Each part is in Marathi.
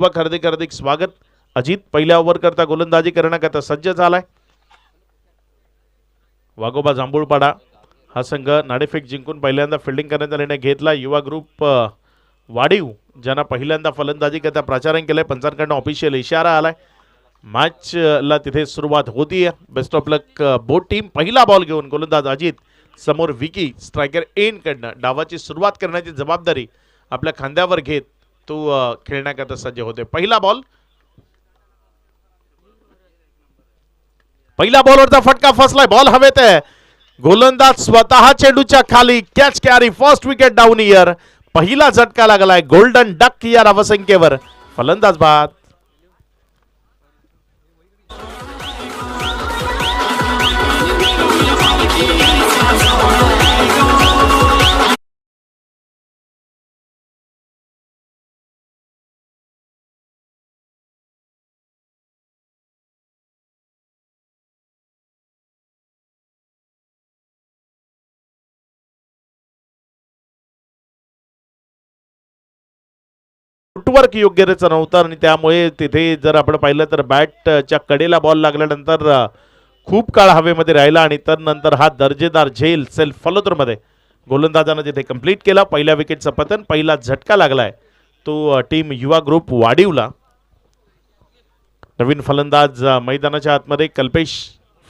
हार्दिक हार्दिक स्वागत. अजित पहिल्या ओव्हर करता गोलंदाजी करण्याकरता सज्ज झालाय. वाघोबा जांभूळपाडा हा संघ नाणेफेक जिंकून पहिल्यांदा फिल्डिंग करण्याचा निर्णय घेतला. युवा ग्रुप वाडीव ज्यांना पहिल्यांदा फलंदाजी करता प्राचार्य केलंय. पंचांकडनं ऑफिशियल इशारा आलाय. मॅच ला तिथे सुरुवात होतीये. Best of luck boat team. पहिला बॉल घेऊन गोलंदाज अजित, समोर विकी, स्ट्रायकर एन कडनं डावाची सुरुवात करण्याची जबाबदारी आपल्या खांद्यावर घेत तो खेळण्याकरता सज्ज होते. पहिला बॉलवरचा फटका फसलाय. बॉल हवेत आहे. गोलंदाज स्वतः चेंडूच्या खाली. Catch carry. First wicket down year. पहिला झटका लागलाय गोल्डन डक या धावसंख्येवर. फलंदाज बाद. फुटवर्क योग्यतेचं नव्हतं आणि त्यामुळे तिथे जर आपण पाहिलं तर बॅटच्या कडेला बॉल लागल्यानंतर खूप काळ हवेमध्ये राहिला आणि त्यानंतर हा दर्जेदार झेल सेल्फ फॉलोथ्रोमध्ये गोलंदाजानं तिथे कंप्लीट केला. पहिल्या विकेटचं पतन. पहिला झटका लागलाय तो टीम युवा ग्रुप वाडीवला. नवीन फलंदाज मैदानाच्या आतमध्ये कल्पेश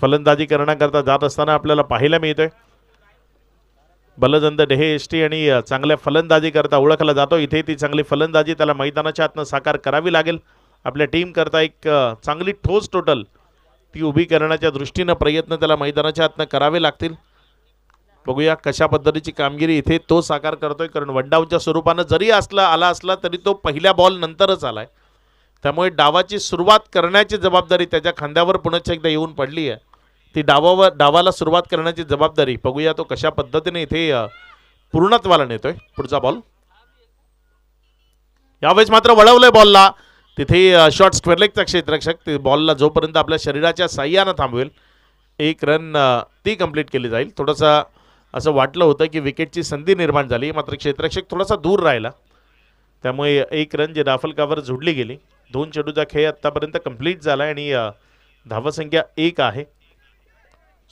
फलंदाजी करण्याकरता जात असताना आपल्याला पाहायला मिळतोय. बलदंद डेहे एसटी आणि चांगल्या फलंदाजी करता ओळखला जातो. इथे ती चांगली फलंदाजी त्याला मैदानाच्या आतनं साकार करावी लागेल. आपल्या टीम करता एक चांगली ठोस टोटल ती उभी करण्याच्या दृष्टीनं प्रयत्न त्याला मैदानाच्या आतनं करावे लागतील. बघूया कशा पद्धतीची कामगिरी इथे तो साकार करतोय. कारण वनडाऊनच्या स्वरूपानं जरी आला असला तरी तो पहिल्या बॉल नंतरच आलाय. त्यामुळे डावाची सुरुवात करण्याची जबाबदारी त्याच्या खांद्यावर पुन्हा एकदा येऊन पडली आहे. ती डावाला सुरुवात करण्याची जबाबदारी बघूया तो कशा पद्धतीने इथे पूर्णत्वाला नेतोय. पुढचा बॉल यावेळेस मात्र वळवलंय बॉलला. तिथे शॉर्ट स्क्वेअर लेगचा क्षेत्ररक्षक ते बॉलला जोपर्यंत आपल्या शरीराच्या साह्यानं थांबवेल एक रन ती कंप्लीट केली जाईल. थोडंसं असं वाटलं होतं की विकेटची संधी निर्माण झाली, मात्र क्षेत्ररक्षक थोडासा दूर राहिला. त्यामुळे एक रन जे धावफलकावर जोडली गेली. 2 चेंडूचा खेळ आत्तापर्यंत कंप्लीट झाला आणि धावसंख्या 1 आहे.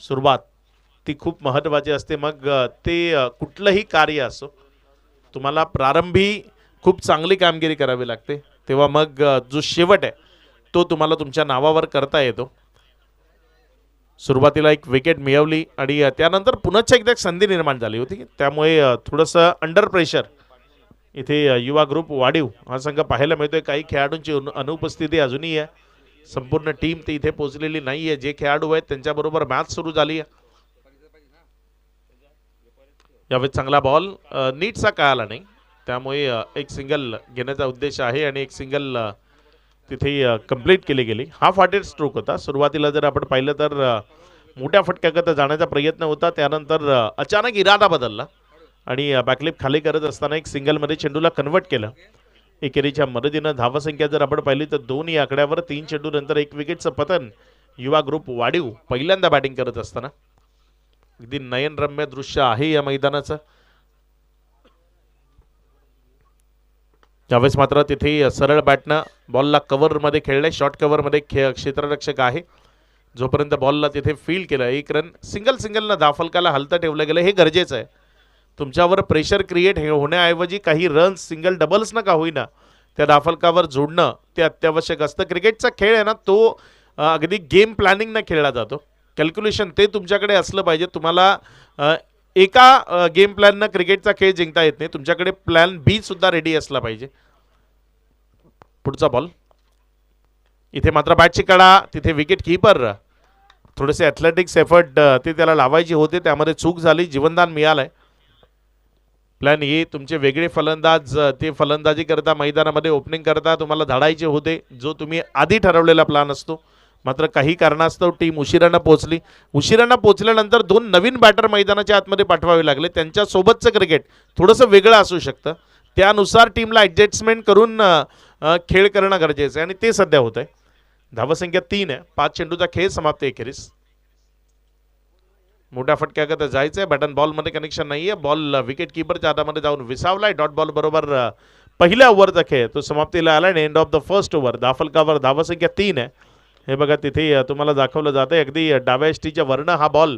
सुरुवात ती खूप महत्त्वाची असते. मग ते कुठलंही कार्य असो तुम्हाला प्रारंभी खूप चांगली कामगिरी करावी लागते, तेव्हा मग जो शेवट आहे तो तुम्हाला तुमच्या नावावर करता येतो. सुरुवातीला एक विकेट मिळवली आणि त्यानंतर पुन्हा एकदा एक संधी निर्माण झाली होती. त्यामुळे थोडंसं अंडर प्रेशर इथे युवा ग्रुप वाडीव हा संघ पाहायला मिळतोय. काही खेळाडूंची अनुपस्थिती अजूनही आहे. संपूर्ण टीम ते इथे पोहोचलेली नाहीये. जे खेळाडू आहेत त्यांच्याबरोबर मॅच सुरू झाली आहे. यावेळी चांगला बॉल नीटचा कळाला नाही, त्यामुळे एक सिंगल घेण्याचा उद्देश आहे आणि एक सिंगल तिथे कंप्लीट केली गेली. हाफ हार्टेड स्ट्रोक होता. सुरुवातीला जर आपण पाहिलं तर मोठ्या फटक्याकरता जाण्याचा प्रयत्न होता. त्यानंतर अचानक इरादा बदलला आणि बॅकलिप खाली करत असताना एक सिंगलमध्ये चेंडूला कन्वर्ट केलं. एकेरीच्या मदतीनं धावसंख्या जर आपण पाहिली तर 2 या आकड्यावर 3 चेंडू नंतर 1 विकेटचं पतन. युवा ग्रुप वाडीव पहिल्यांदा बॅटिंग करत असताना अगदी नयनरम्य दृश्य आहे या मैदानाचं. यावेळेस मात्र तिथे सरळ बॅटनं बॉलला कव्हरमध्ये खेळले. शॉर्ट कव्हरमध्ये क्षेत्ररक्षक आहे. जोपर्यंत बॉलला तिथे फील्ड केलं 1 रन. सिंगलनं धावफलकाला हलतं ठेवलं गेलं. हे गरजेचं आहे. तुमच्यावर प्रेशर क्रिएट होण्याऐवजी काही रन्स सिंगल डबल्स ना का होईना त्या धावफलकावर जोडणं ते अत्यावश्यक असतं. क्रिकेटचा खेळ आहे ना तो अगदी गेम प्लॅनिंगनं खेळला जातो. कॅल्क्युलेशन ते तुमच्याकडे असलं पाहिजे. तुम्हाला एका गेम प्लॅननं क्रिकेटचा खेळ जिंकता येत नाही. तुमच्याकडे प्लॅन बी सुद्धा रेडी असला पाहिजे. पुढचा बॉल इथे मात्र बॅटची कडा. तिथे विकेट कीपर थोडेसे ॲथलेटिक्स एफर्ट ते त्याला लावायचे होते, त्यामध्ये चूक झाली. जीवनदान मिळालंय. प्लॅन ए तुमचे वेगळे फलंदाज ते फलंदाजी करता मैदानामध्ये ओपनिंग करता तुम्हाला धाडायचे होते, जो तुम्ही आधी ठरवलेला प्लॅन असतो. मात्र काही कारणास्तव टीम उशिरानं पोहोचली. उशिरानं पोहोचल्यानंतर 2 नवीन बॅटर मैदानाच्या आतमध्ये पाठवावे लागले. त्यांच्यासोबतचं क्रिकेट थोडंसं वेगळं असू शकतं. त्यानुसार टीमला ॲडजस्टमेंट करून खेळ करणं गरजेचं आहे आणि ते सध्या होत आहे. धावसंख्या 3 आहे. 5 चेंडूचा खेळ समाप्त एखेरीस. मोठ्या फटक्याकरता जायचं आहे. बॅट अँड बॉलमध्ये कनेक्शन नाही आहे. बॉल विकेट कीपरच्या हातामध्ये जाऊन विसावलाय. डॉट बॉल बरोबर पहिल्या ओव्हरचा खेळ तो समाप्तीला आला आणि end of the first over. धाफलकावर धावसंख्या 3 आहे. हे बघा तिथे तुम्हाला दाखवलं जातं अगदी डाव्या एसटीच्या वरनं हा बॉल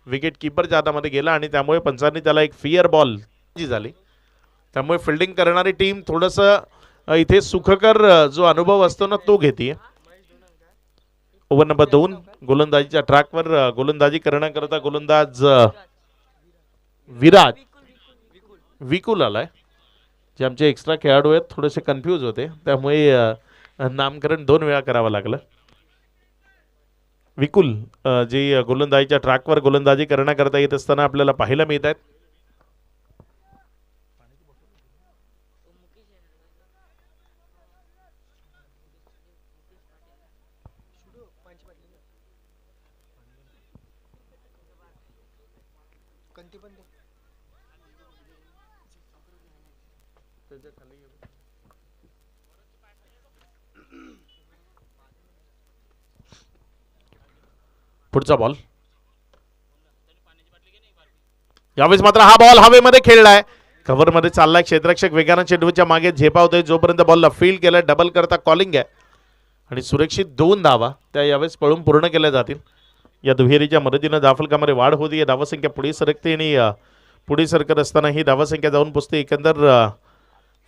विकेट किपरच्या हातामध्ये गेला आणि त्यामुळे पंचांनी त्याला एक फिअर बॉल झाली. त्यामुळे फिल्डिंग करणारी टीम थोडंसं इथे सुखकर जो अनुभव असतो ना तो घेते. ओव्हर नंबर 2 गोलंदाजीच्या ट्रॅकवर गोलंदाजी करण्याकरता गोलंदाज विराज विकुल आलाय. जे आमचे एक्स्ट्रा खेळाडू आहेत थोडेसे कन्फ्यूज होते त्यामुळे नामकरण 2 वेळा करावं लागलं. विकुल जी गोलंदाजीच्या ट्रॅकवर गोलंदाजी करण्याकरता येत असताना आपल्याला पाहायला मिळत आहेत. पुढचा बॉल यावेळेस मात्र हा बॉल हवेमध्ये खेळलाय. कव्हरमध्ये चाललाय. क्षेत्ररक्षक वेगानं चेंडूच्या मागे झेपावतोय. जोपर्यंत बॉलला फील्ड केलाय डबल करता कॉलिंग आहे आणि सुरक्षित 2 धावा त्या यावेळेस पळून पूर्ण केल्या जातील. या दुहेरीच्या मदतीनं धावफलकामध्ये वाढ होती. धावसंख्या पुढे सरकते आणि पुढे सरकत असताना ही धावसंख्या जाऊन पोचते एकंदर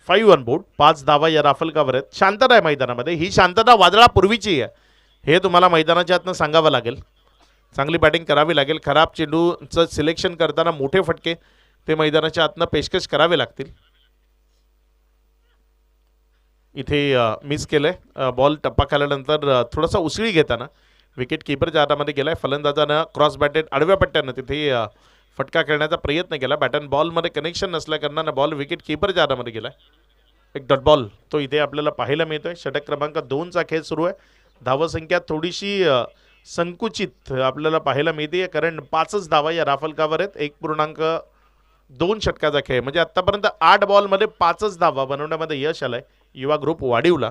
5 ऑन बोर्ड. 5 धावा या धावफलकावर आहेत. शांतता आहे मैदानामध्ये. ही शांतता वादळापूर्वीची आहे हे तुम्हाला मैदानाच्या आतनं सांगावं लागेल. चांगली बॅटिंग करावी लागेल. खराब चेंडूचं सिलेक्शन करताना मोठे फटके ते मैदानाच्या आतनं पेशकश करावे लागतील. इथे मिस केलंय बॉल. टप्पा खाल्यानंतर थोडासा उसळी घेताना विकेट किपरच्या हातामध्ये गेलाय. फलंदाजानं क्रॉस बॅटेड आडव्या पट्ट्यानं तिथे फटका खेळण्याचा प्रयत्न केला. बॅट अँड बॉलमध्ये कनेक्शन नसल्या कारणानं बॉल विकेट किपरच्या हातामध्ये गेलाय. एक डॉट बॉल तो इथे आपल्याला पाहायला मिळतोय. षटक क्रमांक 2चा खेळ सुरू आहे. धावसंख्या थोडीशी संकुचित आपल्याला पाहायला मिळते कारण 5च धावा या राफलकावर आहेत. 1.2 षटकाचा खेळ म्हणजे आतापर्यंत 8 बॉलमध्ये 5च धावा बनवण्यामध्ये यश आलंय युवा ग्रुप वाढीवला.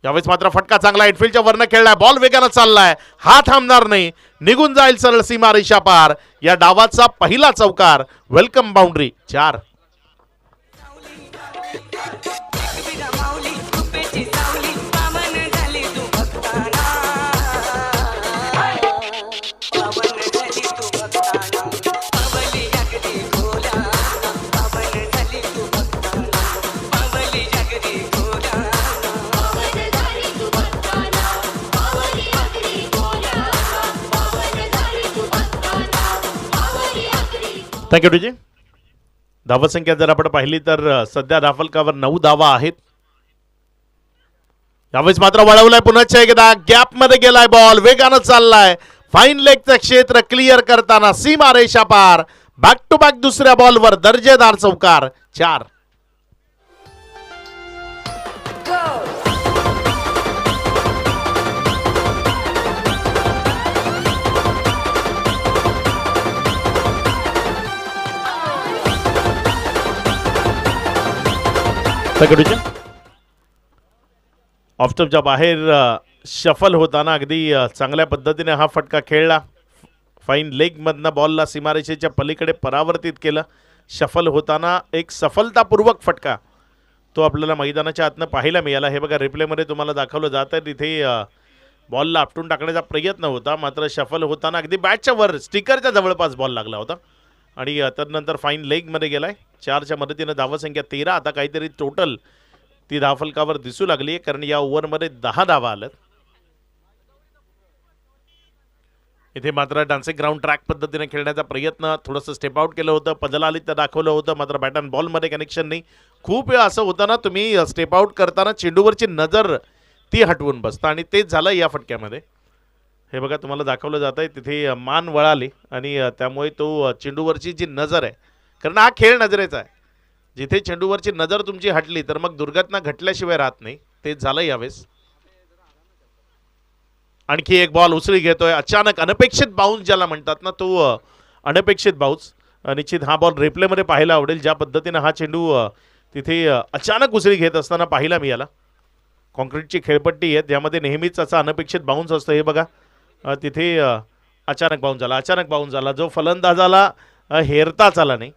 यावेळेस मात्र फटका चांगला इनफिल्डच्या वरनं खेळलाय. बॉल वेगानं चाललाय. हा थांबणार नाही. निघून जाईल सरळ सीमा रेषा पार. या डावाचा पहिला चौकार. Welcome boundary 4. थँक्यू डीजी. धावसंख्या जर आपण पाहिली तर सध्या धावफलकावर 9 धावा आहेत. यावेळेस मात्र वळवलाय पुन्हा एकदा. गॅप मध्ये गेलाय बॉल. वेगानं चाललाय. फाईन लेगचं क्षेत्र क्लिअर करताना सीमा रेषा पार. बॅक टू बॅक दुसऱ्या बॉलवर दर्जेदार चौकार 4. ऑफस्टॉपच्या बाहेर शफल होताना अगदी चांगल्या पद्धतीने हा फटका खेळला. फाईन लेगमधनं बॉलला सीमारेषेच्या पलीकडे परावर्तित केलं. शफल होताना एक सफलतापूर्वक फटका तो आपल्याला मैदानाच्या आतनं पाहायला मिळाला. हे बघा रिप्लेमध्ये तुम्हाला दाखवलं जातं. तिथे बॉलला आपटून टाकण्याचा प्रयत्न होता मात्र शफल होताना अगदी बॅटच्या वर स्टिकरच्या जवळपास बॉल लागला होता आणि त्यानंतर फाईन लेगमध्ये गेलाय. 4च्या मदतीनं धावसंख्या 13. आता काहीतरी टोटल ती धावफलकावर दिसू लागली कारण या ओव्हरमध्ये 10 धावा आल्यात. इथे मात्र डान्सिंग ग्राउंड ट्रॅक पद्धतीने खेळण्याचा प्रयत्न थोडंसं स्टेप आउट केलं होतं. पदला आली तर दाखवलं होतं मात्र बॅट अँड बॉलमध्ये कनेक्शन नाही. खूप वेळ असं होतं ना तुम्ही स्टेप आउट करताना चेंडूवरची नजर ती हटवून बसता आणि तेच झालं या फटक्यामध्ये. हे बघा तुम्हाला दाखवलं जात आहे तिथे मान वळाली आणि त्यामुळे तो चेंडूवरची जी नजर आहे कारण हा खेळ नजरेचा आहे. जिथे चेंडूवरची नजर तुमची हटली तर मग दुर्घटना घटल्याशिवाय राहत नाही. तेच झालं यावेळेस. आणखी एक बॉल उसळी घेतोय. अचानक अनपेक्षित बाउन्स ज्याला म्हणतात ना तो अनपेक्षित बाउन्स. निश्चित हा बॉल रिप्लेमध्ये पाहायला आवडेल ज्या पद्धतीनं हा चेंडू तिथे अचानक उसळी घेत असताना पाहायला मिळाला. कॉन्क्रीटची खेळपट्टी आहे ज्यामध्ये नेहमीच असा अनपेक्षित बाउन्स असतो. हे बघा तिथे अचानक बाउन्स झाला. अचानक बाउन्स झाला जो फलंदाजाला हेरताच आला नाही.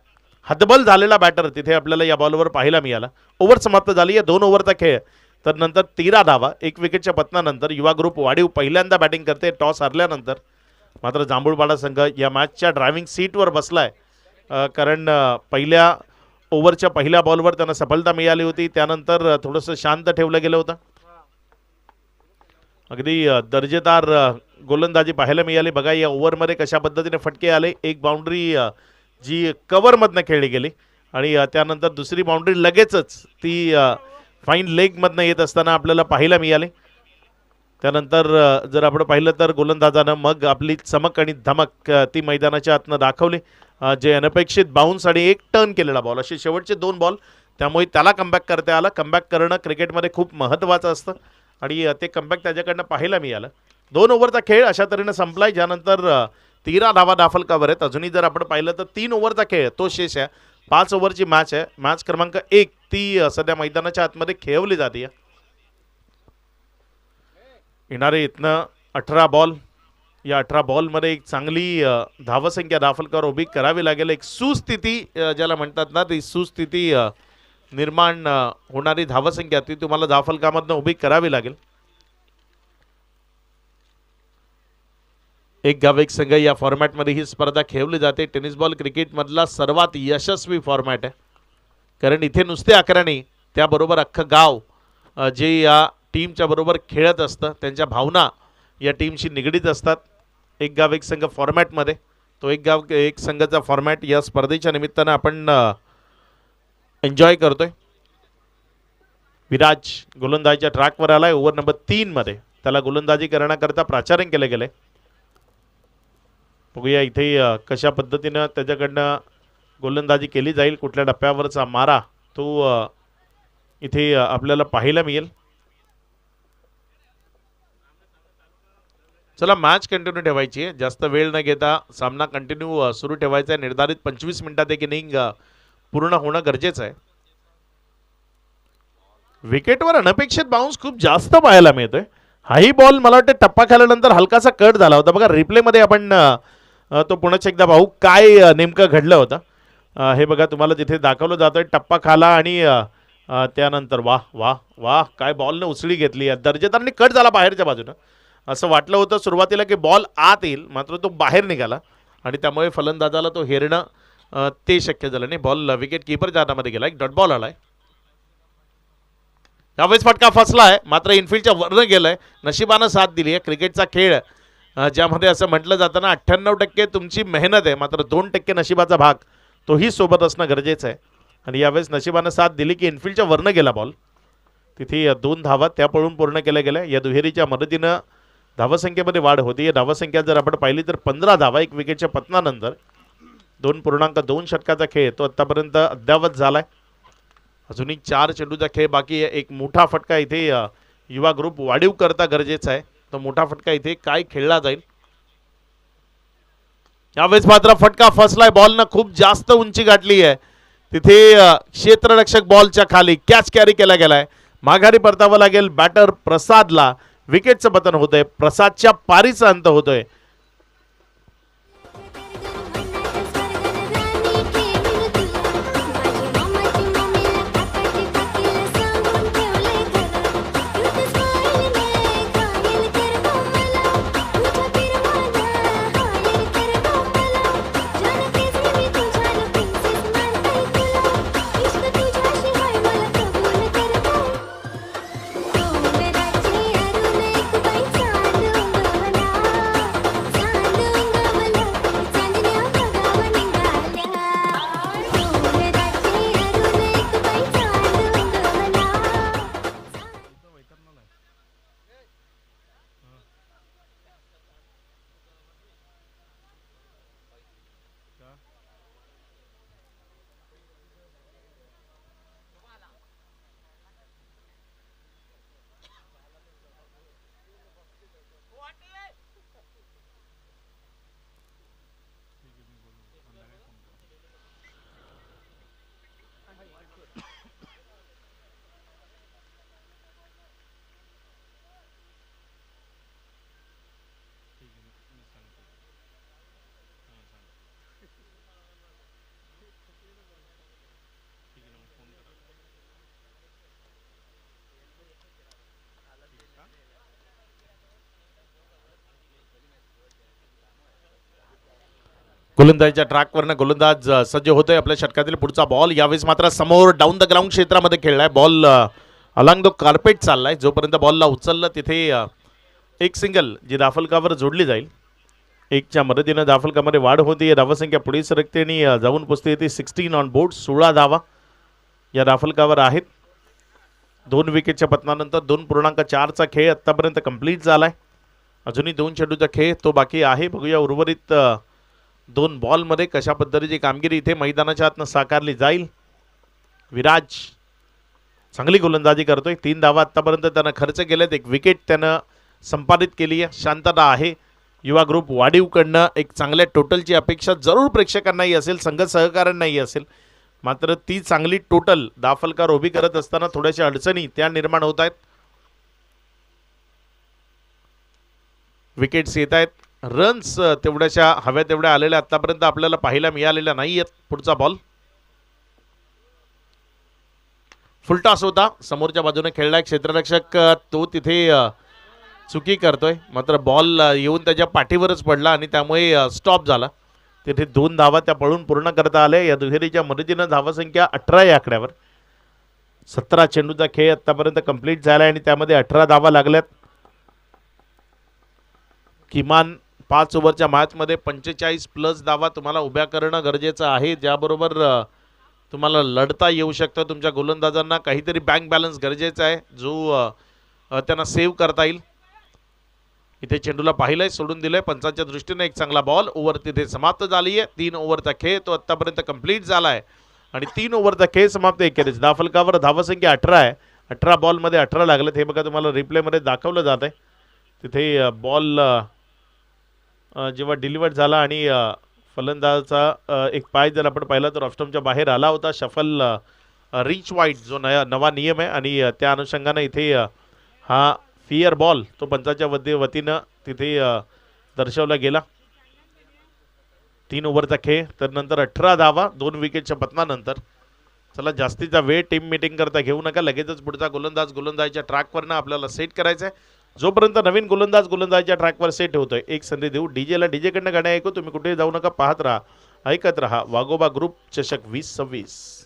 हतबल झालेला बॅटर तिथे आपल्याला या बॉलवर पाहायला मिळाला. ओव्हर समाप्त झाली आहे 2 ओव्हरचा खेळ. तर नंतर 13 धावा 1 विकेटच्या पतनानंतर युवा ग्रुप वाढीव पहिल्यांदा बॅटिंग करते टॉस हरल्यानंतर. मात्र जांभूळपाडा संघ या मॅचच्या ड्रायव्हिंग सीटवर बसलाय, कारण पहिल्या ओव्हरच्या पहिल्या बॉलवर त्यांना सफलता मिळाली होती. त्यानंतर थोडंसं शांत ठेवलं गेलं होतं. अगदी दर्जेदार गोलंदाजी पाहायला मिळाली. बघा या ओव्हरमध्ये कशा पद्धतीने फटके आले. एक बाउंड्री जी कव्हरमधनं खेळली गेली आणि त्यानंतर दुसरी बाउंड्री लगेचच ती फाईन लेगमधनं येत असताना आपल्याला पाहायला मिळाली. त्यानंतर जर आपण पाहिलं तर गोलंदाजानं मग आपली चमक आणि धमक ती मैदानाच्या आतनं दाखवली. जे अनपेक्षित बाउन्स आणि एक टर्न केलेला बॉल असे शेवटचे 2 बॉल, त्यामुळे त्याला कमबॅक करता आला. कमबॅक करणं क्रिकेटमध्ये खूप महत्त्वाचं असतं आणि ते कमबॅक त्याच्याकडनं पाहायला मिळालं. 2 ओव्हरचा खेळ अशा तऱ्हेनं संपलाय, ज्यानंतर 13 धावा दाफल कव्हर आहेत. अजूनही जर आपण पाहिलं तर 3 ओव्हरचा खेळ तो शेष आहे. 5 ओव्हरची मॅच आहे. मॅच क्रमांक 1 ती सध्या मैदानाच्या आतमध्ये खेळवली जाते. येणारे इथनं 18 बॉल, या 18 बॉलमध्ये एक चांगली धावसंख्या दाफलकर उभी करावी लागेल. एक सुस्थिती ज्याला म्हणतात ना, ती सुस्थिती निर्माण होणारी धावसंख्या ती तुम्हाला धावफलकामधनं उभी करावी लागेल. एक गाव एक संघ या फॉर्मॅटमध्ये ही स्पर्धा खेळवली जाते. टेनिस बॉल क्रिकेटमधला सर्वात यशस्वी फॉर्मॅट आहे, कारण इथे नुसते 11 नाही, त्याबरोबर अख्खं गाव जे या टीमच्या बरोबर खेळत असतं, त्यांच्या भावना या टीमशी निगडीत असतात. एक गाव एक संघ फॉर्मॅटमध्ये तो एक गाव एक संघाचा फॉर्मॅट या स्पर्धेच्या निमित्तानं आपण एन्जॉय करतोय. विराज गोलंदाजीच्या ट्रॅकवर आलाय. ओव्हर नंबर 3 मध्ये त्याला गोलंदाजी करण्याकरता प्राचारण केले गेले. बघूया इथे कशा पद्धतीनं त्याच्याकडनं गोलंदाजी केली जाईल. कुठल्या टप्प्यावरचा मारा तो इथे आपल्याला पाहायला मिळेल. चला मॅच कंटिन्यू ठेवायची आहे. जास्त वेळ न घेता सामना कंटिन्यू सुरू ठेवायचा आहे. निर्धारित 25 मिनिटात एक इनिंग पूर्ण होणं गरजेचं आहे. विकेटवर अनपेक्षित बाउन्स खूप जास्त पाहायला मिळतोय. हाही बॉल मला वाटतं टप्पा खाल्यानंतर हलकासा कट झाला होता. बघा रिप्लेमध्ये आपण तो पुन्हा एकदा पाहू काय नेमकं घडलं होतं. हे बघा तुम्हाला जिथे दाखवलं जातोय टप्पा खाला आणि त्यानंतर वाह वाह वाह काय बॉलने उसळी घेतली. दर्जेदारने कट झाला बाहेरच्या बाजूनं. असं वाटलं होतं सुरुवातीला की बॉल आत येईल, मात्र तो बाहेर निघाला आणि त्यामुळे फलंदाजाला तो हेरणं ते शक्य झालं नाही. बॉल विकेट कीपरच्या हातामध्ये गेला. एक डॉट बॉल आलाय. यावेळेस फटका फसला आहे, मात्र इनफिल्डच्या वरनं गेलाय. नशिबानं साथ दिली आहे. क्रिकेटचा खेळ ज्यामध्ये असं म्हटलं जातं ना 98% तुमची मेहनत आहे, मात्र 2% नशिबाचा भाग तोही सोबत असणं गरजेचं आहे. आणि यावेळेस नशिबानं साथ दिली की इनफिल्डच्या वरनं गेला बॉल. तिथे 2 धावा त्या पळून पूर्ण केल्या गेल्या. या दुहेरीच्या मदतीनं धावसंख्येमध्ये वाढ होती. धावसंख्या जर आपण पाहिली तर 15 धावा 1 विकेटच्या पतनानंतर 2.2 षटकाचा खेळ तो आत्तापर्यंत अद्यावत झालाय. अजूनही 4 चेंडूचा खेळ बाकी आहे. एक मोठा फटका इथे युवा ग्रुप वाढीव करता गरजेचा आहे. तो मोठा फटका इथे काय खेळला जाईल. यावेळेस मात्र फटका फसलाय. बॉलनं खूप जास्त उंची गाठली आहे. तिथे क्षेत्ररक्षक बॉलच्या खाली कॅच कॅरी केला गेलाय. माघारी परतावं लागेल बॅटर प्रसादला. विकेटचं पतन होतंय. प्रसादच्या पारीचा अंत होतोय. गोलंदाजीच्या ट्रॅकवरनं गोलंदाज सज्ज होतोय. आपल्या षटकातील पुढचा बॉल यावेळेस मात्र समोर डाऊन द ग्राउंड क्षेत्रामध्ये खेळलाय. बॉल अलॉंग द कार्पेट चाललाय. जोपर्यंत बॉलला उचललं तिथे एक सिंगल जी धाफलकावर जोडली जाईल. एकच्या मदतीनं धाफलकामध्ये वाढ होती. धावसंख्या पुढे सरकते आणि जाऊन पोचते येते 16 ऑन बोर्ड. 16 धावा या धाफलकावर आहेत. 2 विकेटच्या पतनानंतर 2.4चा खेळ आत्तापर्यंत कंप्लीट झालाय. अजूनही 2 चेंडूचा खेळ तो बाकी आहे. बघूया उर्वरित 2 बॉलमध्ये कशा पद्धतीची कामगिरी इथे मैदानाच्या आतनं साकारली जाईल. विराज चांगली गोलंदाजी करतोय. 3 धावा आत्तापर्यंत त्यानं खर्च केलेत. 1 विकेट त्यानं संपादित केली आहे. शांतता आहे. युवा ग्रुप वाढीवकडनं एक चांगल्या टोटलची अपेक्षा जरूर प्रेक्षकांनाही असेल, संघ सहकाऱ्यांनाही असेल. मात्र ती चांगली टोटल दाफलकार उभी करत असताना थोड्याशा अडचणी त्या निर्माण होत आहेत. विकेट्स येत आहेत. रन्स तेवढ्याशा हव्या तेवढ्या आलेल्या आतापर्यंत आपल्याला पाहायला मिळालेल्या नाही आहेत. पुढचा बॉल फुलटॉस होता. समोरच्या बाजूने खेळलाय क्षेत्ररक्षक. तो तिथे चुकी करतोय. मात्र बॉल येऊन त्याच्या पाठीवरच पडला आणि त्यामुळे स्टॉप झाला. तिथे 2 धावा त्या पळून पूर्ण करता आल्या. या दुहेरीच्या मदतीनं धावसंख्या 18 या आकड्यावर. 17 चेंडूचा खेळ आतापर्यंत कंप्लीट झाला आणि त्यामध्ये 18 धावा लागल्यात. किमान 5 ओव्हरच्या मॅचमध्ये 45+ धावा तुम्हाला उभ्या करणं गरजेचं आहे. ज्याबरोबर तुम्हाला लढता येऊ शकतं. तुमच्या गोलंदाजांना काहीतरी बँक बॅलन्स गरजेचा आहे जो त्यांना सेव्ह करता येईल. इथे चेंडूला पाहिलंय, सोडून दिलंय. पंचांच्या दृष्टीने एक चांगला बॉल. ओव्हर तिथे समाप्त झाली आहे. 3 ओव्हरचा खेळ तो आत्तापर्यंत कंप्लीट झाला आहे आणि 3 ओव्हरचा खेळ समाप्त एकेरीच. धाफलकावर धावसंख्या 18 आहे. 18 बॉलमध्ये 18 लागलेत. हे बघा तुम्हाला रिप्लेमध्ये दाखवलं जात आहे. तिथे बॉल जेव्हा डिलिव्हर्ड झाला आणि फलंदाजाचा एक पाय जर आपण पाहिला तर ऑफस्टंपच्या बाहेर आला होता. शफल रीच वाईड जो नवा नियम आहे आणि त्या अनुषंगानं इथे हा फिअर बॉल तो पंचाच्या वतीनं तिथे दर्शवला गेला. 3 ओव्हरचा खेळ. तर नंतर 18 धावा 2 विकेटच्या पतनानंतर. चला जास्तीचा वेळ टीम मीटिंग करता घेऊ नका. लगेचच पुढचा गोलंदाजीच्या ट्रॅकवरनं आपल्याला सेट करायचा आहे. जोपर्यंत नवीन गोलंदाजीच्या ट्रॅकवर सेट होतोय एक संधी देऊ. डीजेला डीजेकडनं गाणं ऐकू. तुम्ही कुठेही जाऊ नका. पाहत राहा, ऐकत राहा वाघोबा ग्रुप चषक 2026.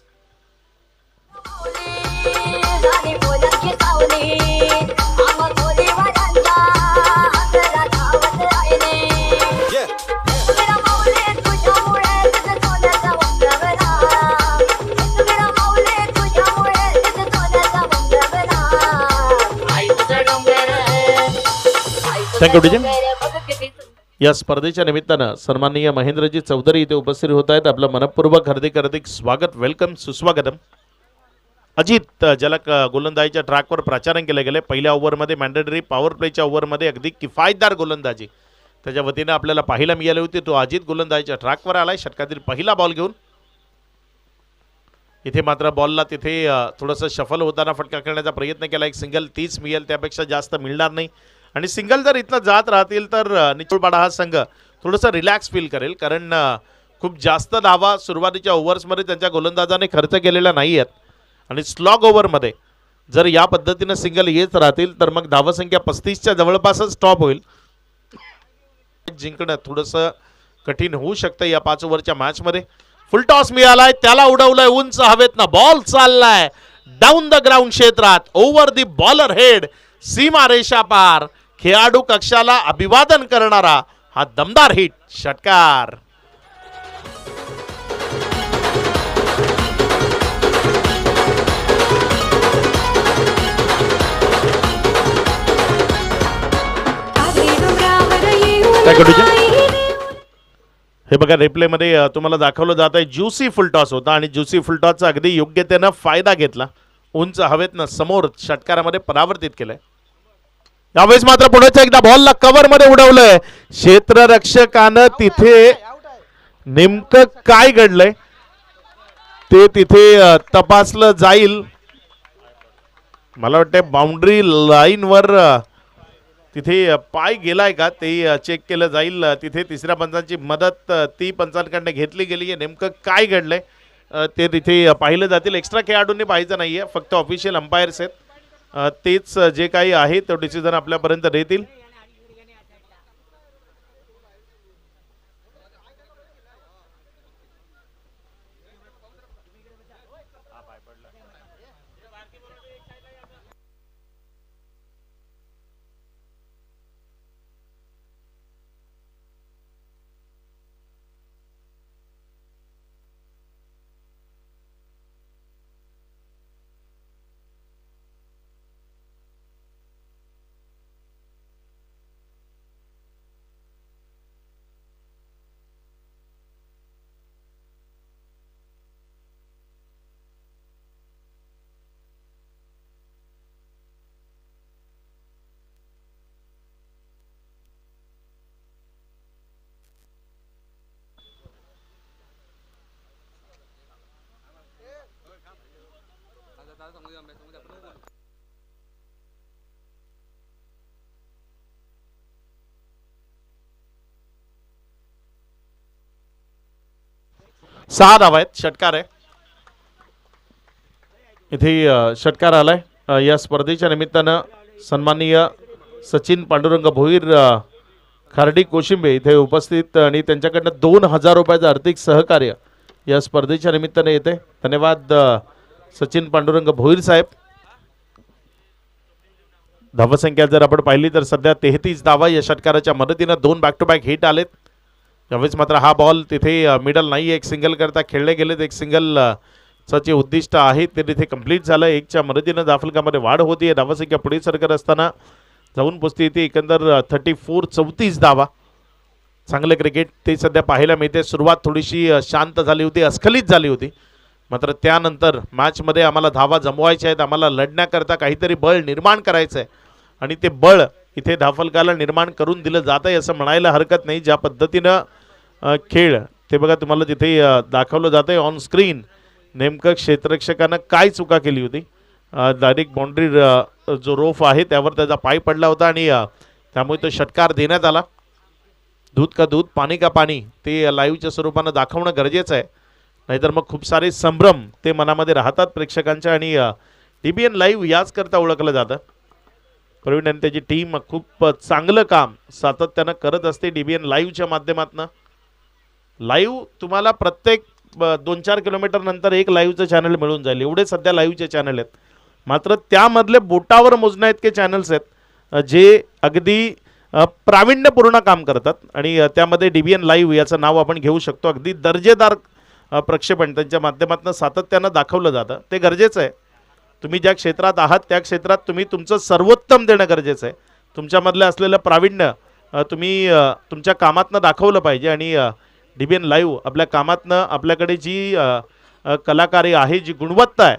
Thank you DJ. या स्पर्धेच्या निमित्तानं सन्माननीय महेंद्रजी चौधरी इथे उपस्थित होत आहेत. आपलं मनपूर्वक हार्दिक स्वागत, वेलकम, सुस्वागतम. अजित ज्याला गोलंदाजीच्या ट्रॅकवर प्राचारण केलं गेलं. पहिल्या ओव्हरमध्ये मॅन्डेटरी पॉवर प्लेच्या ओव्हरमध्ये अगदी किफायतदार गोलंदाजी त्याच्या वतीनं आपल्याला पाहायला मिळाली होती. तो अजित गोलंदाजीच्या ट्रॅकवर आलाय षटकातील पहिला बॉल घेऊन. इथे मात्र बॉलला तिथे थोडंसं शफल होताना फटका खेळण्याचा प्रयत्न केला. एक सिंगल 30 मिळेल, त्यापेक्षा जास्त मिळणार नाही. आणि सिंगल जर इथनं जात राहतील तर निचोडपाडा हा संघ थोडंसं रिलॅक्स फील करेल. कारण खूप जास्त धावा सुरुवातीच्या ओव्हर्समध्ये त्यांच्या गोलंदाजाने खर्च केलेल्या नाही आहेत. आणि स्लॉग ओव्हरमध्ये जर या पद्धतीनं सिंगल येत राहतील तर मग धावसंख्या 35च्या जवळपासच स्टॉप होईल. जिंकणं थोडंसं कठीण होऊ शकतं या 5 ओव्हरच्या मॅचमध्ये. फुल टॉस मिळालाय, त्याला उडवलंय उंच हवेतनं. बॉल चाललाय डाऊन द ग्राउंड क्षेत्रात. ओव्हर दी बॉलर हेड, सीमा रेषा पार. खेळाडू कक्षाला अभिवादन करणारा हा दमदार हिट, षटकार. हे बघा रिप्लेमध्ये तुम्हाला दाखवलं जात आहे ज्युसी फुलटॉस होता आणि ज्युसी फुलटॉसचा अगदी योग्यतेनं फायदा घेतला. उंच हवेतनं समोर षटकारामध्ये परावर्तित केलंय. यावेळेस मात्र पुढेच एकदा बॉलला कव्हर मध्ये उडवलंय. क्षेत्ररक्षकानं तिथे नेमकं काय घडलंय ते तिथे तपासलं जाईल. मला वाटतं बाउंड्री लाईनवर तिथे पाय गेलाय का ते चेक केलं जाईल. तिथे तिसऱ्या पंचांची मदत ती पंचांकडनं घेतली गेली आहे. नेमकं काय घडलंय ते तिथे पाहिलं जातील. एक्स्ट्रा खेळाडूंनी पाहायचं नाहीये, फक्त ऑफिशियल अंपायर्स आहेत. तेच जे काही आहे तो डिसिजन आपल्यापर्यंत देतील. 6 धावा आहेत. षटकार आहे इथे. षटकार आलाय या स्पर्धेच्या निमित्तानं. सन्माननीय सचिन पांडुरंग भोईर खार्डी कोशिंबे इथे उपस्थित आणि त्यांच्याकडनं 2000 रुपयाचं आर्थिक सहकार्य या स्पर्धेच्या निमित्ताने येते. धन्यवाद सचिन पांडुरंग भोईर साहेब. धावसंख्या जर आपण पाहिली तर सध्या 33 धावा या षटकाराच्या मदतीनं 2 बॅक टू बॅक हिट आलेत. यावेळेस मात्र हा बॉल तिथे मिडल नाही, एक सिंगल करता खेळले गेलेत. एक सिंगल चे उद्दिष्ट आहे ते तिथे कंप्लीट झालं. एकच्या मदतीनं धावफलकामध्ये वाढ होती. धावसंख्या पुढे सरकत असताना जाऊन पोचती येते एकंदर 34 धावा. चांगलं क्रिकेट ते सध्या पाहायला मिळते. सुरुवात थोडीशी शांत झाली होती, अस्खलित झाली होती. मात्र त्यानंतर मॅचमध्ये आम्हाला धावा जमवायच्या आहेत, आम्हाला लढण्याकरता काहीतरी बळ निर्माण करायचं आहे आणि ते बळ इथे धावफलकाला निर्माण करून दिलं जात आहे असं म्हणायला हरकत नाही. ज्या पद्धतीनं खेळ ते बघा तुम्हाला तिथे दाखवलं जातं आहे ऑन स्क्रीन. नेमकं क्षेत्ररक्षकानं काय चुका केली होती. डायरेक्ट बाउंड्री जो रोफ आहे त्यावर त्याचा पाय पडला होता आणि त्यामुळे तो षटकार देण्यात आला. दूध का दूध पाणी का पाणी ते लाईव्हच्या स्वरूपानं दाखवणं गरजेचं आहे. नाहीतर मग खूप सारे संभ्रम ते मनामध्ये राहतात प्रेक्षकांच्या. आणि DBN लाईव्ह याच करता ओळखलं जातं. प्रवीण आणि त्याची टीम खूप चांगलं काम सातत्यानं करत असते DBN लाईव्हच्या माध्यमातून. लाईव्ह तुम्हाला प्रत्येक 2-4 किलोमीटर नंतर एक लाईव्हचं चॅनल मिळून जाईल, एवढे सध्या लाईव्हचे चॅनल आहेत. मात्र त्यामधले बोटावर मोजण्या इतके चॅनल्स आहेत जे अगदी प्रावीण्यपूर्ण काम करतात आणि त्यामध्ये DBN लाईव्ह याचं नाव आपण घेऊ शकतो. अगदी दर्जेदार प्रक्षेपण त्यांच्या माध्यमातून सातत्यानं दाखवलं जातं. ते गरजेचं आहे. तुम्ही ज्या क्षेत्रात आहात त्या क्षेत्रात तुम्ही तुमचं सर्वोत्तम देणं गरजेचं आहे. तुमच्यामधलं असलेलं प्रावीण्य तुम्ही तुमच्या कामातनं दाखवलं पाहिजे आणि DBN लाईव्ह आपल्या कामातनं आपल्याकडे जी कलाकारी आहे, जी गुणवत्ता आहे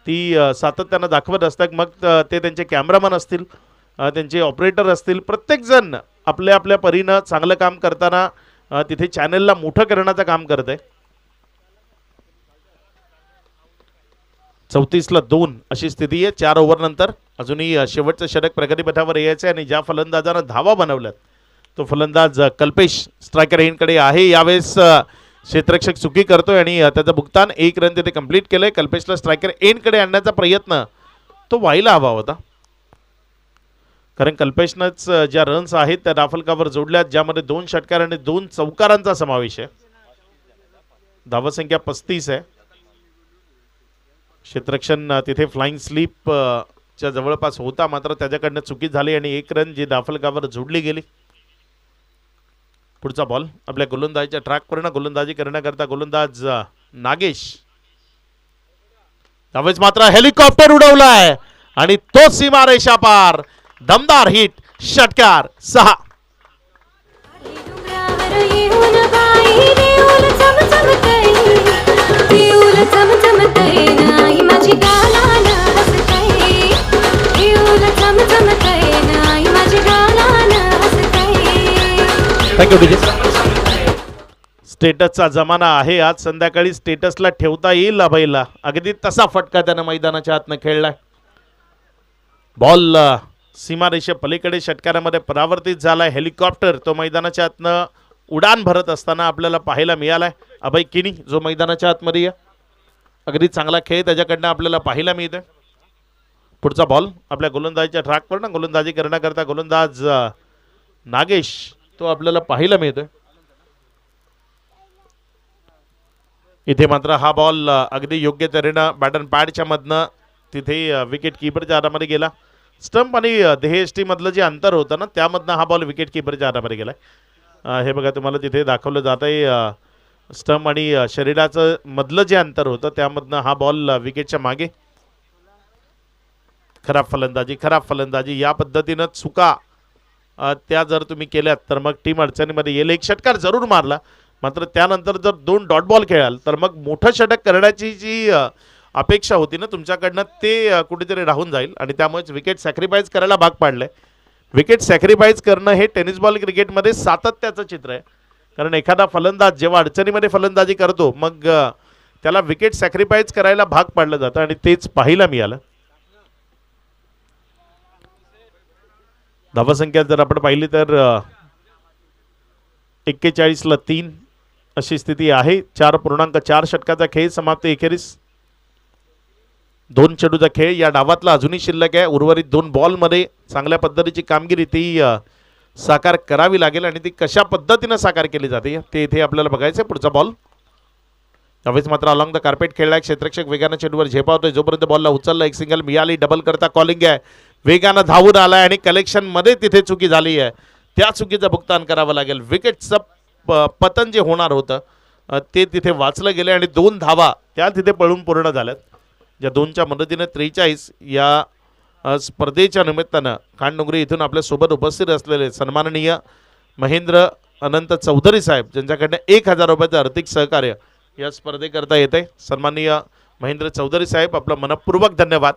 ती सातत्यानं दाखवत असतात. मग ते त्यांचे कॅमेरामन असतील, त्यांचे ऑपरेटर असतील, प्रत्येकजण आपल्या आपल्या परीनं चांगलं काम करताना तिथे चॅनलला मोठं करण्याचं काम करत आहे. 34-2 अशी स्थिती आहे 4 ओव्हरनंतर. अजूनही शेवटचं षटक प्रगतीपथावर यायचं आहे आणि ज्या फलंदाजानं धावा बनवल्यात तो फलंदाज कल्पेश स्ट्रायकर एंडकडे आहे. यावेळेस क्षेत्ररक्षक चुकी करतोय आणि त्याचं भुगतान 1 रन तिथे कंप्लीट केलंय. कल्पेशला स्ट्रायकर एंडकडे आणण्याचा प्रयत्न तो व्हायला हवा होता, कारण कल्पेशनंच ज्या रन्स आहेत त्या धावफलकावर जोडल्यात, ज्यामध्ये 2 षटकार आणि 2 चौकारांचा समावेश आहे. धावसंख्या 35 आहे. क्षेत्ररक्षण तिथे फ्लाइंग स्लीप च्या जवळपास होता, मात्र त्याच्याकडनं चुकी झाली आणि 1 रन जी धावफलकावर जोडली गेली. पुढचा बॉल आपल्या गोलंदाजीच्या ट्रॅकवरनं गोलंदाजी करण्याकरता गोलंदाज नागेश. त्यावेळेस मात्र हेलिकॉप्टर उडवलाय आणि तो सीमारेषा पार. दमदार हिट. षटकार 6. Thank you DJ. स्टेटसचा जमाना आहे. आज संध्याकाळी स्टेटसला ठेवता येईल अभयला. अगदी तसा फटका त्यानं मैदानाच्या आतनं खेळलाय. बॉल सीमारेषे पलीकडे षटकारामध्ये परावर्तित झालाय. हेलिकॉप्टर तो मैदानाच्या आतनं उडान भरत असताना आपल्याला पाहायला मिळालाय. अभय किनी जो मैदानाच्या आतमध्ये आहे, अगदी चांगला खेळ त्याच्याकडनं आपल्याला पाहायला मिळतोय. पुढचा बॉल आपल्या गोलंदाजीच्या ट्रॅकवर ना गोलंदाजी करण्याकरता गोलंदाज नागेश तो आपल्याला पाहायला मिळतोय. इथे मात्र हा बॉल अगदी योग्य तऱ्हेनं बॅटन पॅडच्या मधनं तिथे विकेट कीपरच्या हातामध्ये गेला. स्टंप आणि देहेष्टी मधलं जे अंतर होतं ना त्यामधनं हा बॉल विकेट कीपरच्या हातामध्ये गेलाय. हे बघा तुम्हाला तिथे दाखवलं जात आहे. स्टंप आणि शरीराचं मधलं जे अंतर होतं त्यामधनं हा बॉल विकेटच्या मागे. खराब फलंदाजी या पद्धतीनं चुका त्या जर तुम्ही केल्यात तर मग टीम अडचणीमध्ये येईल. 1 षटकार जरूर मारला, मात्र त्यानंतर जर 2 डॉट बॉल खेळाल तर मग मोठं षटक करण्याची जी अपेक्षा होती ना तुमच्याकडनं ते कुठेतरी राहून जाईल आणि त्यामुळेच विकेट सॅक्रिफाईस करायला भाग पाडलंय. विकेट सॅक्रिफाईस करणं हे टेनिस बॉल क्रिकेटमध्ये सातत्याचं चित्र आहे, कारण एखादा फलंदाज जेव्हा अडचणीमध्ये फलंदाजी करतो मग त्याला विकेट सॅक्रिफाईस करायला भाग पाडलं जातं आणि तेच पाहायला मिळालं. धावसंख्या जर आपण पाहिली तर 41-3 अशी स्थिती आहे. 4.4 षटकाचा खेळ समाप्ती एखेरीस 2 चेंडूचा खेळ या डावातला अजूनही शिल्लक आहे. उर्वरित 2 बॉलमध्ये चांगल्या पद्धतीची कामगिरी ती साकार करावी लागेल आणि ती कशा पद्धतीने साकार केली जाते ते इथे आपल्याला बघायचं. पुढचा बॉल यावेळेस मात्र अलॉंग द कार्पेट खेळलाय. क्षेत्ररक्षक वेगानं चेंडूवर झेपावतोय. जोपर्यंत बॉलला उचलला एक सिंगल मिळाली. डबल करता कॉलिंग आहे. वेगानं धावून आलाय आणि कलेक्शन मध्ये तिथे चुकी झाली आहे. त्या चुकीचं भुगतान करावं लागेल. विकेटचं पतन जे होणार होतं ते तिथे वाचलं गेले आणि 2 धावा त्या तिथे पळून पूर्ण झाल्यात. ज्या 2च्या मदतीने 43 या स्पर्धेच्या निमित्तानं खांडडोंगरी इथून आपल्यासोबत उपस्थित असलेले सन्माननीय महेंद्र अनंत चौधरी साहेब ज्यांच्याकडनं 1000 रुपयाचं आर्थिक सहकार्य या स्पर्धेकरता येते. सन्माननीय महेंद्र चौधरी साहेब आपलं मनपूर्वक धन्यवाद.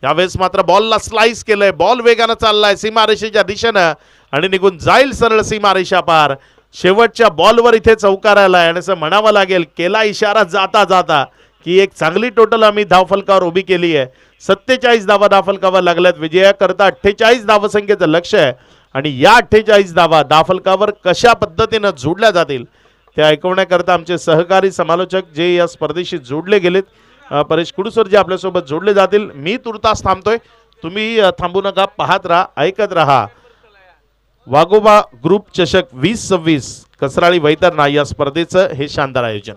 यावेळेस मात्र बॉलला स्लाइस केलंय. बॉल वेगानं चाललाय सीमारेषेच्या दिशेनं आणि निघून जाईल सरळ सीमारेषा पार. शेवटच्या बॉलवर इथे चौकार आलाय आणि असं म्हणावं लागेल केला इशारा जाता जाता की एक चांगली टोटल आम्ही धावफलकावर उभी केली आहे. 47 धावा धावफलकावर लागल्यात. विजयाकरता 48 धावसंख्येचं लक्ष आहे आणि या 48 धावा धावफलकावर कशा पद्धतीनं जोडल्या जातील ते ऐकवण्याकरता आमचे सहकारी समालोचक जे या स्पर्धेशी जोडले गेलेत परेश कुडूसर जे आपल्यासोबत जोडले जातील. मी तुर्तास थांबतोय. तुम्ही थांबू नका. पाहत राहा, ऐकत राहा. वाघोबा ग्रुप चषक 2026 कसराळी वैतरणा या स्पर्धेचं हे शानदार आयोजन.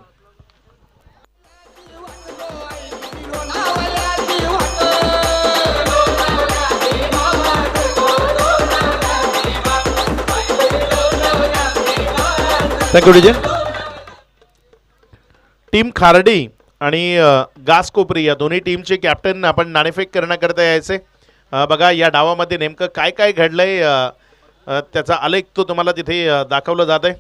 Thank you DJ. टीम खार्डी आणि गास कोपरी या दोन्ही टीमचे कॅप्टन आपण नाणेफेक करण्याकरता यायचे. बघा या डावामध्ये नेमकं काय काय घडलंय त्याचा आलेख तो तुम्हाला तिथे दाखवला जात आहे.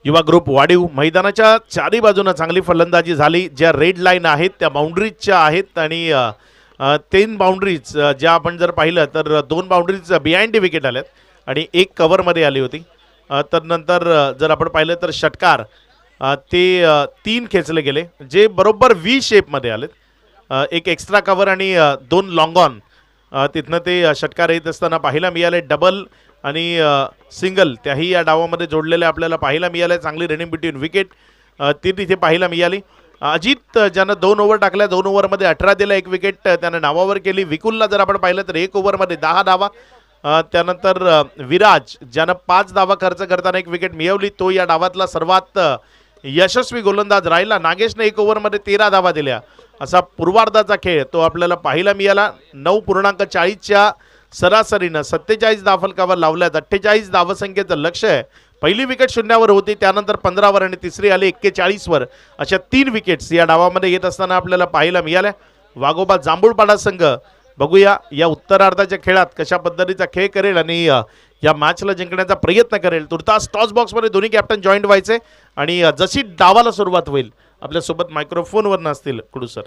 युवा ग्रुप वाढीव मैदानाच्या चारी बाजूनं चांगली फलंदाजी झाली. ज्या रेड लाईन आहेत त्या बाउंड्रीजच्या आहेत आणि 3 बाउंड्रीज ज्या आपण जर पाहिलं तर 2 बाउंड्रीज बिहाइंड विकेट आल्यात आणि 1 कव्हरमध्ये आली होती. तर नंतर जर आपण पाहिलं तर षटकार ते 3 खेचले गेले जे बरोबर V शेपमध्ये आलेत. 1 एक्स्ट्रा कव्हर आणि 2 लॉंग ऑन तिथनं ते षटकार येत असताना पाहायला मिळाले. डबल आणि सिंगल त्याही या डावामध्ये जोडलेले आपल्याला पाहायला मिळाले. चांगली रनिंग बिटवीन विकेट ती तिथे पाहायला मिळाली. अजित ज्यानं 2 ओव्हर टाकल्या 2 ओव्हरमध्ये 18 दिला 1 विकेट त्यानं नावावर केली. विकुलला जर आपण पाहिलं तर 1 ओव्हरमध्ये 10 धावा. त्यानंतर विराज ज्यानं 5 धावा खर्च करताना 1 विकेट मिळवली तो या डावातला सर्वात यशस्वी गोलंदाज राहिला. नागेशने 1 ओव्हरमध्ये 13 धावा दिल्या. असा पूर्वार्धाचा खेळ तो आपल्याला पाहायला मिळाला. 9.40च्या सरासरीनं 47 धावफलकावर लावल्यात. 48 धावसंख्येचं लक्ष आहे. पहिली विकेट 0वर होती त्यानंतर 15वर आणि तिसरी आली 41वर. अशा 3 विकेट्स या डावामध्ये येत असताना आपल्याला पाहायला मिळाल्या. वाघोबा जांभूळपाडा संघ बघूया या उत्तरार्धाच्या खेळात कशा पद्धतीचा खेळ करेल आणि या मॅचला जिंकण्याचा प्रयत्न करेल. तुर्तास टॉस बॉक्समध्ये दोन्ही कॅप्टन जॉईंट व्हायचे आणि जशी डावाला सुरुवात होईल आपल्यासोबत मायक्रोफोनवर नसतील कुडू सर.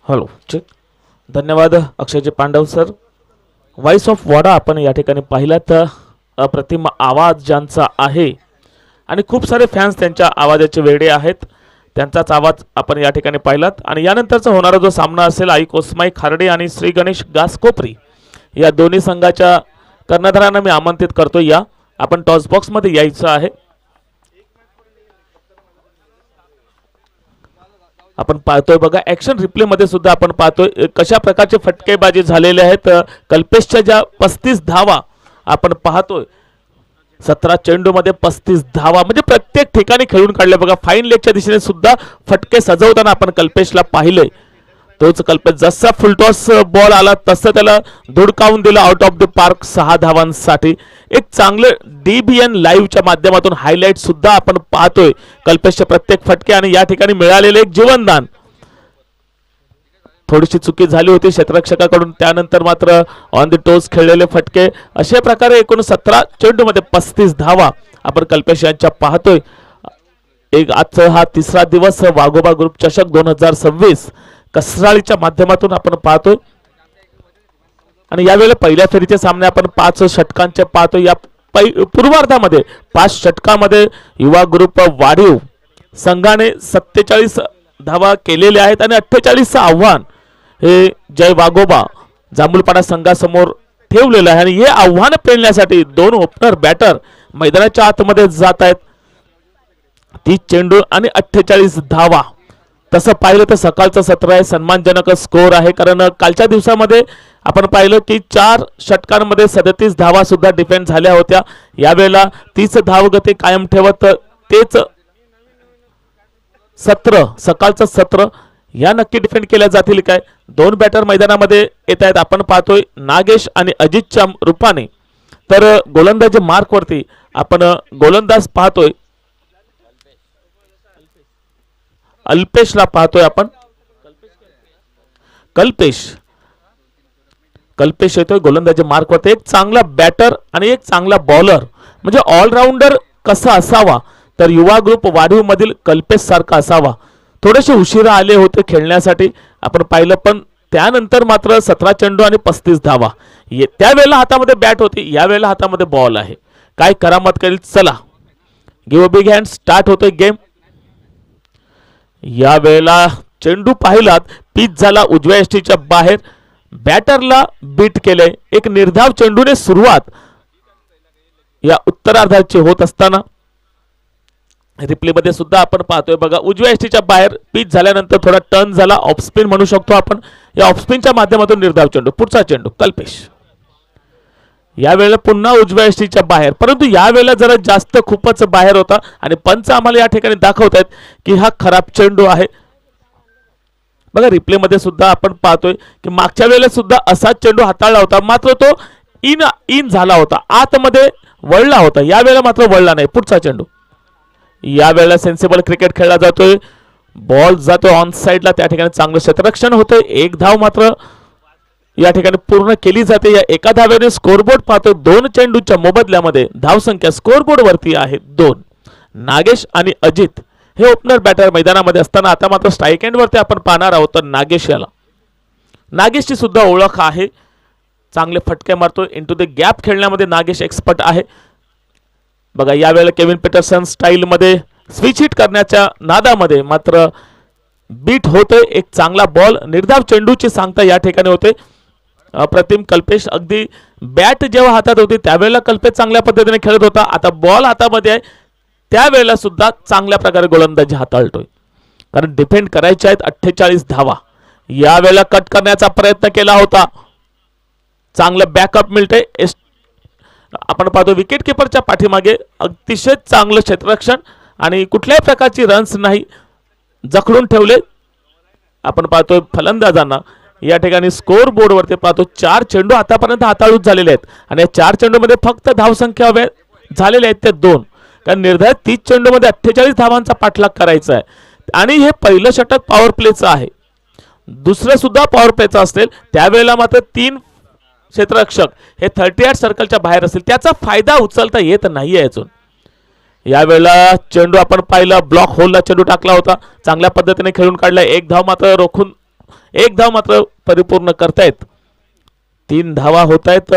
Hello check. धन्यवाद Akshayji Pandav sir. Voice of Wada आपण या ठिकाणी पाहिलात. अप्रतिम आवाज ज्यांचा आहे आणि खूप सारे फॅन्स त्यांच्या आवाजाचे वेडे आहेत. त्यांचाच आवाज आपण या ठिकाणी पाहिलात. आणि यानंतरचा होणारा जो सामना असेल आई कोसमाई खार्डे आणि श्री गणेश गासकोपरी या दोन्ही संघाच्या कर्णधारांना मी आमंत्रित करतो. या आपण टॉस बॉक्समध्ये यायचं आहे. आपण पाहतोय बघा ॲक्शन रिप्लेमध्ये सुद्धा आपण पाहतोय कशा प्रकारचे फटकेबाजी झालेले आहेत. कल्पेशच्या ज्या 35 धावा आपण पाहतोय 17 चेंडूमध्ये 35 धावा म्हणजे प्रत्येक ठिकाणी खेळून काढले बघा. फाईन लेगच्या दिशेने सुद्धा फटके सजवताना आपण कल्पेशला पाहिलंय. तोच कल्पेश जसा फुलटॉस बॉल आला तसं त्याला धुडकावून दिलं आउट ऑफ द पार्क 6 धावांसाठी. एक चांगले DBN लाईव्हच्या माध्यमातून हायलाइट सुद्धा आपण पाहतोय कल्पेशचे प्रत्येक फटके आणि या ठिकाणी मिळालेले एक जीवनदान. थोडीशी चुकी झाली होती क्षेत्ररक्षकाकडून. त्यानंतर मात्र ऑन द टोस खेळलेले फटके अशा प्रकारे एकूण 17 चेंडूमध्ये 35 धावा आपण कल्पेश यांच्या पाहतोय. एक आजचा हा 3रा दिवस वाघोबा ग्रुप चषक 2026 कसराळीच्या माध्यमातून आपण पाहतोय. आणि यावेळेला पहिल्या फेरीचे सामने आपण 5 षटकांचे पाहतो. या पूर्वार्धामध्ये 5 षटकामध्ये युवा ग्रुप वाढीव संघाने 47 धावा केलेल्या आहेत आणि 48चं आव्हान हे जय वाघोबा जांभूलपाडा संघासमोर ठेवलेलं आहे. आणि हे आव्हान पेलण्यासाठी 2 ओपनर बॅटर मैदानाच्या आतमध्ये जात आहेत. 30 चेंडू आणि 48 धावा. तसं पाहिलं तर सकाळचं सत्र आहे, सन्मानजनक स्कोर आहे. कारण कालच्या दिवसामध्ये आपण पाहिलं की 4 षटकांमध्ये 37 धावा सुद्धा डिफेंड झाल्या होत्या. यावेळेला 30 धावगती कायम ठेवत तेच सत्र, सकाळचं सत्र या नक्की डिफेंड केल्या जातील काय. 2 बॅटर मैदानामध्ये येत आहेत. आपण पाहतोय नागेश आणि अजितच्या रूपाने. तर गोलंदाजी मार्क वरती आपण गोलंदाज पाहतोय, अल्पेशला पाहतोय आपण. कल्पेश येतोय गोलंदाजी मार्क वरती. एक चांगला बॅटर आणि एक चांगला बॉलर, म्हणजे ऑलराऊंडर कसा असावा तर युवा ग्रुप वाढीव मधील कल्पेश सारखा असावा. थोडेसे उशिरा आले होते खेळण्यासाठी आपण पाहिलं, पण त्यानंतर मात्र 17 चेंडू आणि 35 धावा. त्यावेळेला हातामध्ये बॅट होती, यावेळेला हातामध्ये बॉल आहे. काय करामत करेल. चला give a big hand. Start होतोय गेम. यावेळेला चेंडू पाहिलात पिच झाला उजव्या यष्टीच्या बाहेर. बॅटरला बीट केले. एक निर्धाव चेंडूने सुरुवात या उत्तरार्धाची होत असताना रिप्ले मध्ये सुद्धा आपण पाहतोय बघा, उजव्या यष्टीच्या बाहेर पिच झाल्यानंतर थोडा टर्न झाला, ऑफ स्पिन म्हणू शकतो आपण. या ऑफ स्पिनच्या माध्यमातून निर्धाव चेंडू. पुढचा चेंडू कल्पेश. यावेळेला पुन्हा उजव्या यष्टीच्या बाहेर, परंतु यावेळेला जरा जास्त खूपच बाहेर होता आणि पंच आम्हाला या ठिकाणी दाखवतायत की हा खराब चेंडू आहे. बघा रिप्ले मध्ये सुद्धा आपण पाहतोय की मागच्या वेळेला सुद्धा असाच चेंडू हाताळला होता, मात्र तो इन झाला होता, आतमध्ये वळला होता. यावेळेला मात्र वळला नाही. पुढचा चेंडू. यावेळेला सेन्सिबल क्रिकेट खेळला जातोय. बॉल जातोय ऑन साइडला, त्या ठिकाणी चांगलं क्षेत्ररक्षण होतंय. एक धाव मात्र या ठिकाणी पूर्ण केली जाते. या एका धावेने स्कोरबोर्ड पाहतोय 2 चेंडूच्या मोबदल्यामध्ये धावसंख्या स्कोरबोर्ड वरती आहे 2. नागेश आणि अजित हे ओपनर बॅटर मैदानामध्ये असताना आता मात्र स्ट्राईक एंड वरती आपण पाहणार आहोत तर नागेश याला. नागेशची सुद्धा ओळख आहे, चांगले फटके मारतोय. इंटू द गॅप खेळण्यामध्ये नागेश एक्सपर्ट आहे. बघा यावेळेला केविन पीटरसन स्टाईल मध्ये स्विच हिट करण्याच्या नादामध्ये मात्र बीट होते. एक चांगला बॉल, निर्धाव चेंडूची सांगता या ठिकाणी होते. अप्रतिम कल्पेश. अगदी बॅट जेव्हा हातात होती त्यावेळेला कल्पेश चांगल्या पद्धतीने खेळत होता. आता बॉल हातामध्ये आहे त्यावेळेला सुद्धा चांगल्या प्रकारे गोलंदाजी हाताळतोय, कारण डिफेंड करायचे आहेत. 48 धावा. यावेळेला कट करण्याचा प्रयत्न केला होता, चांगलं बॅकअप मिळते. आपण पाहतो विकेट किपरच्या पाठीमागे अतिशय चांगलं क्षेत्ररक्षण आणि कुठल्याही प्रकारची रन्स नाही, जखडून ठेवले. आपण पाहतोय फलंदाजांना या ठिकाणी स्कोर बोर्ड वरती पाहतो 4 चेंडू आतापर्यंत हाताळून झालेले आहेत आणि या 4 चेंडू मध्ये फक्त धावसंख्या झालेले आहेत ते 2. कारण निर्धारित 30 चेंडू मध्ये 48 धावांचा पाठलाग करायचा आहे आणि हे पहिलं षटक पॉवर प्लेचं आहे. दुसरं सुद्धा पॉवर प्लेचं असेल त्यावेळेला मात्र 3 क्षेत्ररक्षक हे 38 सर्कलच्या बाहेर असतील, त्याचा फायदा उचलता येत नाहीये अजून. यावेळेला चेंडू आपण पाहिला, ब्लॉक होलला चेंडू टाकला होता, चांगल्या पद्धतीने खेळून काढला. एक धाव मात्र रोखून, एक धाव मात्र परिपूर्ण करतायत. 3 धावा होत आहेत.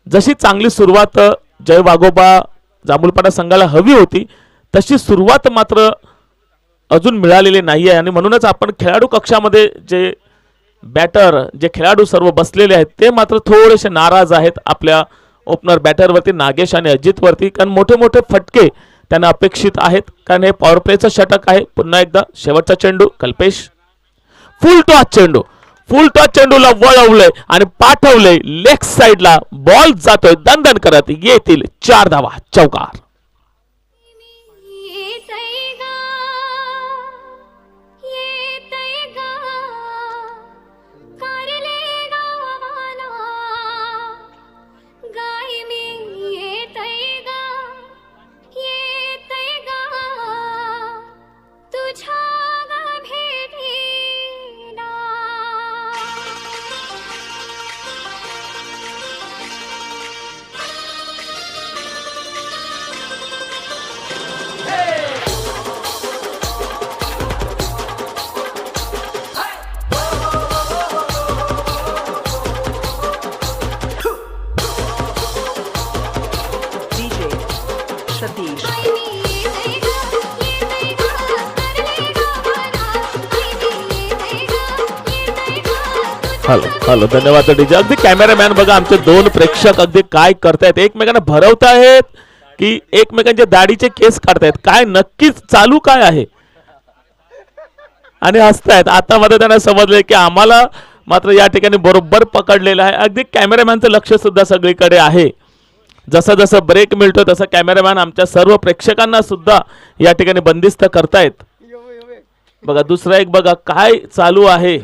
जशी चांगली सुरुवात जय वाघोबा जांभूलपाडा संघाला हवी होती तशी सुरुवात मात्र अजून मिळालेली नाहीये आणि म्हणूनच आपण खेळाडू कक्षामध्ये जे बॅटर, जे खेळाडू सर्व बसलेले आहेत ते मात्र थोडेसे नाराज आहेत आपल्या ओपनर बॅटरवरती नागेश आणि अजित वरती, कारण मोठे मोठे फटके त्यांना अपेक्षित आहेत, कारण हे पॉवर प्लेचं षटक आहे. पुन्हा एकदा शेवटचा चेंडू कल्पेश. फुल टॉस चेंडू, फुल टॉस चेंडूला वळवलंय आणि पाठवलंय लेग साइडला. बॉल जातोय दणदण करत. येतील 4 धावा. चौकार. हॅलो हॅलो, धन्यवाद डीजे. अगदी कॅमेरामॅन बघा, आमचे दोन प्रेक्षक अगदी काय करतायत, एकमेकांना भरवतायत की एकमेकांचे दाढीचे केस काढतायत, काय नक्कीच चालू काय आहे आणि हसतायत. आता मध्ये त्यांना समजले की आम्हाला मात्र या ठिकाणी बरोबर पकडलेलं आहे. अगदी कॅमेरामॅनचं लक्ष सुद्धा सगळीकडे आहे. जसं जसं ब्रेक मिळतो तसं कॅमेरामॅन आमच्या सर्व प्रेक्षकांना सुद्धा या ठिकाणी बंदिस्त करतायत. बघा दुसरा एक बघा काय चालू आहे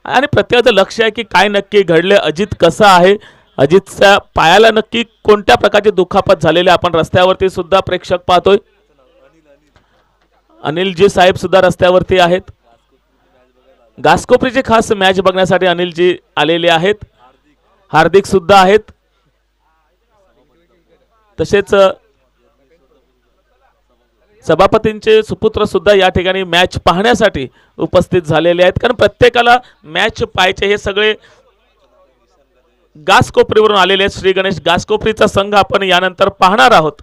आणि प्रत्येकाचं लक्ष आहे की काय नक्की घडले, अजित कसा आहे, अजितच्या पायाला नक्की कोणत्या प्रकारची दुखापत झालेली आपण रस्त्यावरती सुद्धा प्रेक्षक पाहतोय. अनिलजी साहेब सुद्धा रस्त्यावरती आहेत. घासकोपरीची खास मॅच बघण्यासाठी अनिलजी आलेले आहेत. हार्दिक सुद्धा आहेत. तसेच सभापतींचे सुपुत्र सुद्धा या ठिकाणी मॅच पाहण्यासाठी उपस्थित झालेले आहेत. कारण प्रत्येकाला मॅच पाहायचे, हे सगळे घासकोपरीवरून आलेले आहेत. श्री गणेश घासकोपरीचा संघ आपण यानंतर पाहणार आहोत.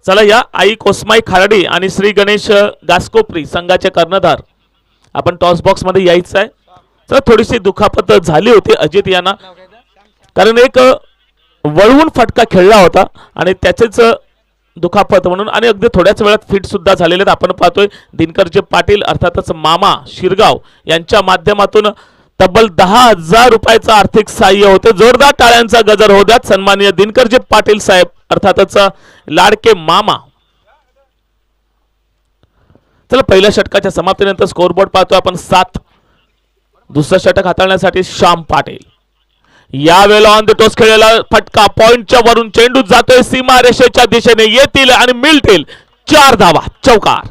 चला या आई कोसमाई खारडी आणि श्री गणेश घासकोपरी संघाचे कर्णधार आपण टॉस बॉक्स मध्ये यायचं आहे. तर थोडीशी दुखापत झाली होती अजित यांना, कारण एक वळवून फटका खेळला होता आणि त्याचेच दुखापत म्हणून आणि अगदी थोड्याच वेळात फिट सुद्धा झालेले आहेत. आपण पाहतोय दिनकरजी पाटील अर्थातच मामा शिरगाव यांच्या माध्यमातून तब्बल 10,000 रुपयाचं आर्थिक सहाय्य होते. जोरदार टाळ्यांचा गजर होऊ द्यात सन्माननीय दिनकरजी पाटील साहेब अर्थातच लाडके मामा. चला पहिल्या षटकाच्या समाप्तीनंतर स्कोरबोर्ड पाहतो आपण 7. दुसरं षटक हाताळण्यासाठी श्याम पाटील. यावेळेला ऑन द टॉस खेळलेला फटका पॉइंटच्या वरून चेंडू जातोय सीमा रेषेच्या दिशेने, येतील आणि मिळतील 4 धावा, चौकार.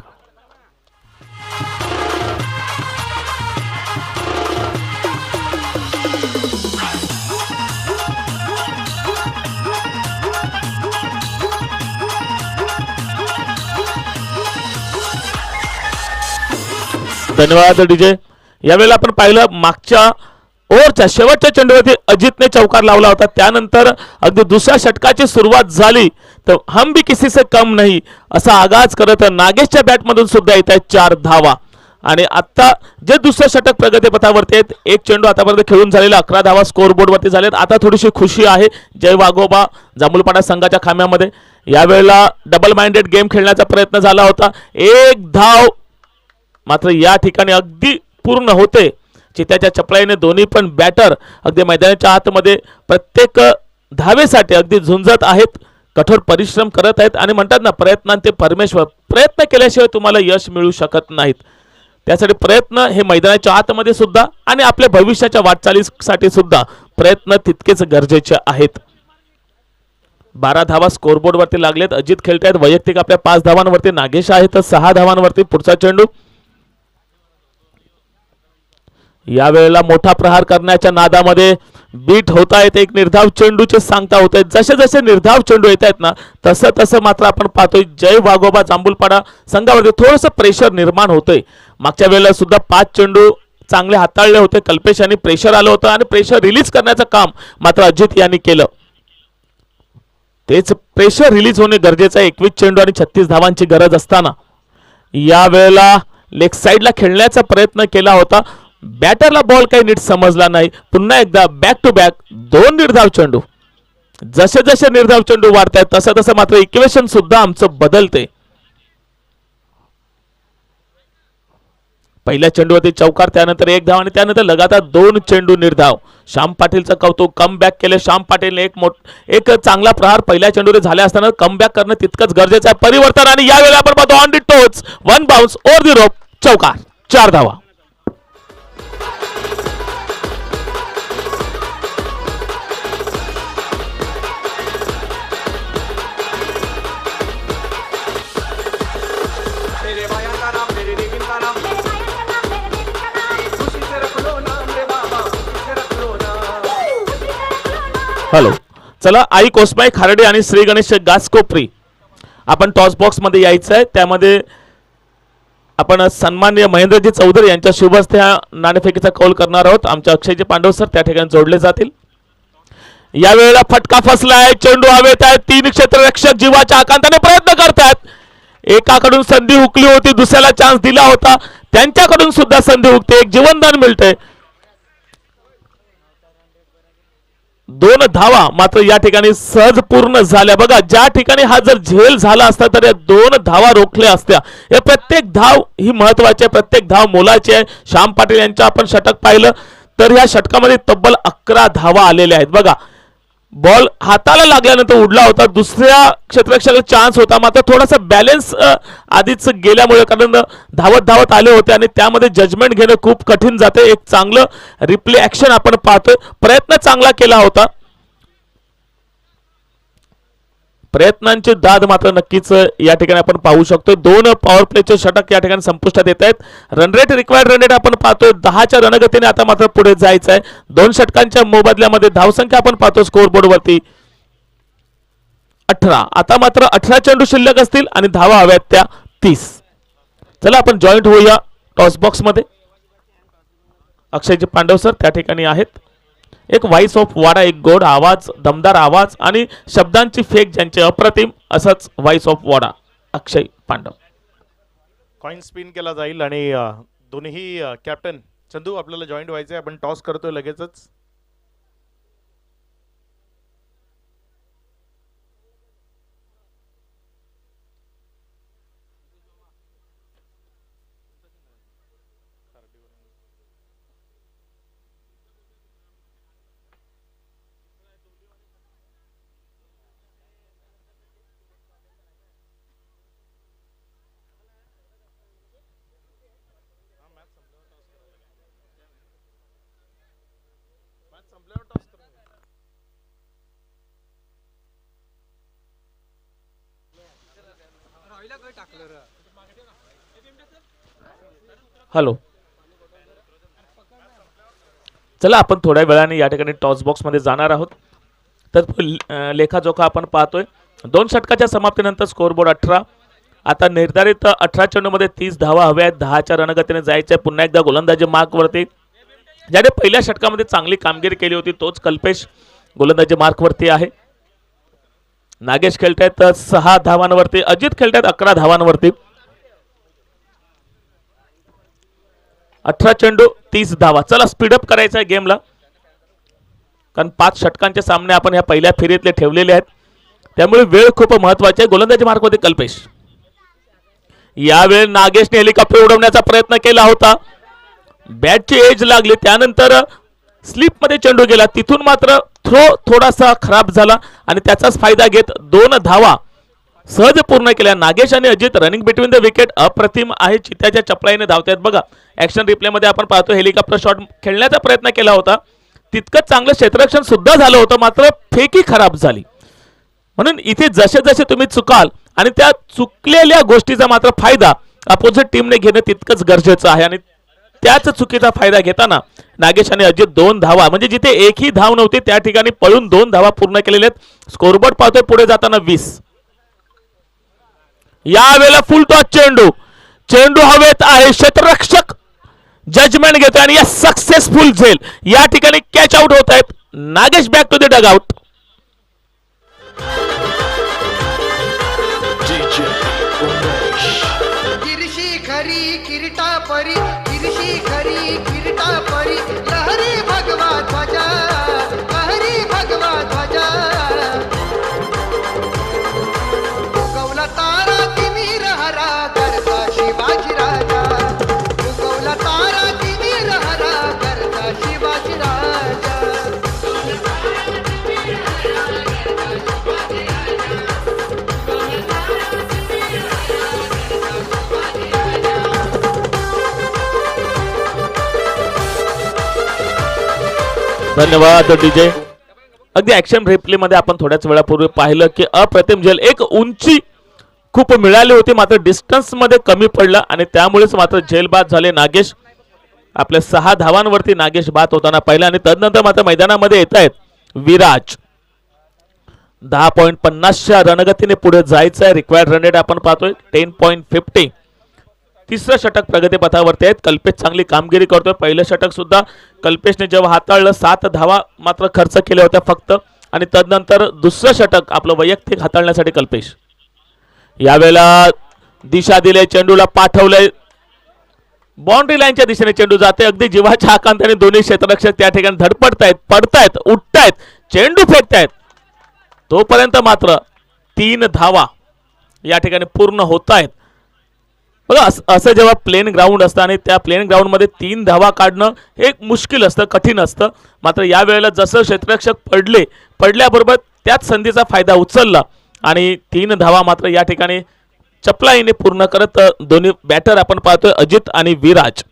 धन्यवाद डीजे. यावेळेला आपण पाहिलं मागच्या ओव्हरच्या शेवटच्या चेंडूवरती अजितने चौकार लावला होता. त्यानंतर अगदी दुसऱ्या षटकाची सुरुवात झाली तर हम भी किसी से कम नहीं असा आगाज करत नागेशच्या बॅटमधून सुद्धा येत आहेत 4 धावा. आणि आता जे दुसरं षटक प्रगतीपथावरती आहेत, एक चेंडू आतापर्यंत खेळून झालेला 11 धावा स्कोरबोर्ड वरती झालेत. आता थोडीशी खुशी आहे जय वाघोबा जांभूलपाडा संघाच्या खाम्यामध्ये. यावेळेला डबल माइंडेड गेम खेळण्याचा प्रयत्न झाला होता. 1 धाव मात्र या ठिकाणी अगदी पूर्ण होते. चित्याच्या चपळाईने दोन्ही पण बॅटर अगदी मैदानाच्या आतमध्ये प्रत्येक धावेसाठी अगदी झुंजत आहेत, कठोर परिश्रम करत आहेत आणि म्हणतात ना प्रयत्नांते परमेश्वर. प्रयत्न केल्याशिवाय तुम्हाला यश मिळू शकत नाहीत. त्यासाठी प्रयत्न हे मैदानाच्या आतमध्ये सुद्धा आणि आपल्या भविष्याच्या वाटचालीसाठी सुद्धा प्रयत्न तितकेच गरजेचे आहेत. 12 धावा स्कोरबोर्ड वरती लागलेत. अजित खेळतायत वैयक्तिक आपल्या 5 धावांवरती, नागेश आहेत 6 धावांवरती. पुढचा चेंडू यावेळेला मोठा प्रहार करण्याच्या नादामध्ये बीट होत आहेत. एक निर्धाव चेंडूचे सांगता होत आहेत. जसे जसे निर्धाव चेंडू येत आहेत ना तसं तसं मात्र आपण पाहतोय जय वाघोबा जांभूलपाडा संघावरती थोडंसं प्रेशर निर्माण होतंय. मागच्या वेळेला सुद्धा 5 चेंडू चांगले हाताळले होते. कल्पेश यांनी प्रेशर आलं होतं आणि प्रेशर रिलीज करण्याचं काम मात्र अजित यांनी केलं. तेच प्रेशर रिलीज होणे गरजेचं आहे. 21 चेंडू आणि 36 धावांची गरज असताना यावेळेला लेग साइडला खेळण्याचा प्रयत्न केला होता. बॅटरला बॉल काही नीट समजला नाही. पुन्हा एकदा बॅक टू बॅक 2 निर्धाव चेंडू. जसे जसे निर्धाव चेंडू वाढतायत तसं तसं मात्र इक्वेशन सुद्धा आमचं बदलते. पहिल्या चेंडूवरती चौकार, त्यानंतर 1 धाव आणि त्यानंतर लगातार 2 चेंडू निर्धाव. श्याम पाटीलचं कौतुक. कम बॅक केले श्याम पाटीलने. एक चांगला प्रहार पहिल्या चेंडूवर झाले असताना कम बॅक करणं तितकंच गरजेचं आहे. परिवर्तन आणि यावेळेला आपण पाहतो on the touch 1 bounce over the rope, चौकार, 4 धावा. हॅलो, चला आई कोसमाई खारडे आणि श्री गणेश घासकोपरी आपण टॉस बॉक्स मध्ये यायचं आहे. त्यामध्ये आपण सन्माननीय महेंद्रजी चौधरी यांच्या शुभ हस्ते नाणेफेकीचा कौल करणार आहोत. आमच्या अक्षयजी पांडव सर त्या ठिकाणी जोडले जातील. यावेळेला फटका फसलाय. चेंडू हवेत आहे. 3 क्षेत्ररक्षक जीवाच्या आकांताने प्रयत्न करतात. एकाकडून संधी हुकली होती, दुसऱ्याला चान्स दिला होता, त्यांच्याकडून सुद्धा संधी हुकते, एक जीवनदान मिळतंय. 2 धावा मात्र या ठिकाणी सहज पूर्ण झाल्या. बघा, ज्या ठिकाणी हा जर झेल झाला असता तर या 2 धावा रोखल्या असत्या. या प्रत्येक धाव ही महत्वाची आहे, प्रत्येक धाव मोलाची आहे. श्याम पाटील यांचं आपण षटक पाहिलं तर या षटकामध्ये तब्बल 11 धावा आलेल्या आहेत. बघा, बॉल हाताला लागल्यानंतर उडला होता, दुसऱ्या क्षेत्ररक्षकाला चान्स होता, मात्र थोडासा बॅलन्स आधीच गेल्यामुळे, कारण धावत धावत आले होते आणि त्यामध्ये जजमेंट घेणं खूप कठीण जाते. एक चांगलं रिप्ले ऍक्शन आपण पाहतोय, प्रयत्न चांगला केला होता, प्रयत्नांची दाद मात्र नक्कीच या ठिकाणी आपण पाहू शकतो. 2 पॉवर प्लेचे षटक या ठिकाणी संपुष्टात येत आहेत. Run rate, required run rate आपण पाहतोय 10च्या रणगतीने आता मात्र पुढे जायचं आहे. 2 षटकांच्या मोबदल्यामध्ये धावसंख्या आपण पाहतो स्कोर बोर्ड वरती 18. आता मात्र 18 चेंडू शिल्लक असतील आणि धावा हव्यात त्या 30. चला आपण जॉईंट होऊया टॉस बॉक्स मध्ये. अक्षयजी पांडव सर त्या ठिकाणी आहेत. एक व्हॉइस ऑफ वाडा, एक गोड आवाज, दमदार आवाज आणि शब्दांची फेक ज्यांचे अप्रतिम, असंच voice of Wada Akshay Pandav. Coin spin केला जाईल आणि दोन्ही कॅप्टन चंदू आपल्याला जॉईंट व्हायचे. आपण टॉस करतोय लगेचच. हॅलो, चला आपण थोड्या वेळाने या ठिकाणी टॉस बॉक्स मध्ये जाणार आहोत. तर लेखाजोखा आपण पाहतोय. 2 षटकाच्या समाप्तीनंतर स्कोरबोर्ड 18. आता निर्धारित 18 चेंडूमध्ये 30 धावा हव्या आहेत. 10च्या रणगतीने जायचंय. पुन्हा एकदा गोलंदाजी मार्क वरती. ज्याने पहिल्या षटकामध्ये चांगली कामगिरी केली होती तोच कल्पेश गोलंदाजी मार्क वरती आहे. नागेश खेळतायत 6 धावांवरती, अजित खेळतायत 11 धावांवरती. 18 चेंडू 30 धावा. चला स्पीडअप करायचा आहे गेमला, कारण 5 षटकांचे सामने आपण या पहिल्या फेरीतले ठेवलेले आहेत, त्यामुळे वेळ खूप महत्वाची आहे. गोलंदाजी मार्कमध्ये कल्पेश. यावेळी नागेशने हेलिकॉप्टर उडवण्याचा प्रयत्न केला होता, बॅटची एज लागली, त्यानंतर स्लिप मध्ये चेंडू गेला, तिथून मात्र थ्रो थोडासा खराब झाला आणि त्याचाच फायदा घेत 2 धावा सहज पूर्ण केल्या. नागेश आणि Ajit running between the wicket अप्रतिम आहे. चित्त्याच्या चपळाईने धावतात. बघा, ऍक्शन रिप्ले मध्ये आपण पाहतो हेलिकॉप्टर शॉट खेळण्याचा प्रयत्न केला होता, तितकंच चांगलं क्षेत्ररक्षण सुद्धा झालं होतं, मात्र फेकी खराब झाली. म्हणून इथे जसे जसे तुम्ही चुकाल आणि त्या चुकलेल्या गोष्टीचा मात्र फायदा अपोजिट टीमने घेणं तितकंच गरजेचं आहे. आणि त्याच चुकीचा फायदा घेताना नागेश आणि अजित 2 धावा, म्हणजे जिथे एकही धाव नव्हती त्या ठिकाणी पळून 2 धावा पूर्ण केलेल्या आहेत. स्कोरबोर्ड पाहतोय पुढे जाताना 20. यावेळेला फुल टॉस चेंडू हवेत आहे. क्षेत्ररक्षक जजमेंट घेतोय आणि या सक्सेसफुल झेल या ठिकाणी कॅच आउट होत आहेत. Nagesh back to the dugout. किरशी खरी किरीटा परी, किरशी खरी किरीटा परी, लहरी भगवा ध्वजा, लहरी भगवा ध्वजा. उगवला तारा तिमीर हरा करता शिवाजी राजा, उगवला तारा तिमीर हरा करता शिवाजी राजा. धन्यवाद डीजे. अगदी ऍक्शन रिप्ले मध्ये आपण थोड्याच वेळापूर्वी पाहिलं की अप्रतिम झेल, एक उंची खूप मिळाली होती मात्र डिस्टन्स मध्ये कमी पडला आणि त्यामुळेच मात्र झेल बाद झाले. नागेश आपल्या 6 धावांवरती नागेश बाद होताना पाहिला आणि तदनंतर मात्र मैदानामध्ये येत आहेत विराज. 10.50च्या रणगतीने पुढे जायचं आहे. रिक्वायर्ड रन रेट आपण पाहतोय 10.50. तिसरं षटक प्रगतीपथावरती आहेत. कल्पेश चांगली कामगिरी करतोय. पहिलं षटक सुद्धा कल्पेशने जेव्हा हाताळलं 7 धावा मात्र खर्च केल्या होत्या फक्त, आणि तदनंतर दुसरं षटक आपलं वैयक्तिक हाताळण्यासाठी कल्पेश. यावेळेला दिशा दिले, चेंडूला पाठवलंय, बाउंड्री लाईनच्या दिशेने चेंडू जाते. अगदी जीवाच्या आकांताने दोन्ही क्षेत्ररक्षक त्या ठिकाणी धडपडतायत, पडतायत, उठतायत, चेंडू फेकतायत. तोपर्यंत मात्र 3 धावा या ठिकाणी पूर्ण होत आहेत. बघा असं जेव्हा प्लेन ग्राउंड असतं आणि त्या प्लेन ग्राउंडमध्ये 3 धावा काढणं हे मुश्किल असतं, कठीण असतं. मात्र या वेळेला जसं क्षेत्ररक्षक पडल्याबरोबर त्याच संधीचा फायदा उचलला आणि 3 धावा मात्र या ठिकाणी चपलाईने पूर्ण करत दोन्ही बॅटर आपण पाहतोय अजित आणि विराज.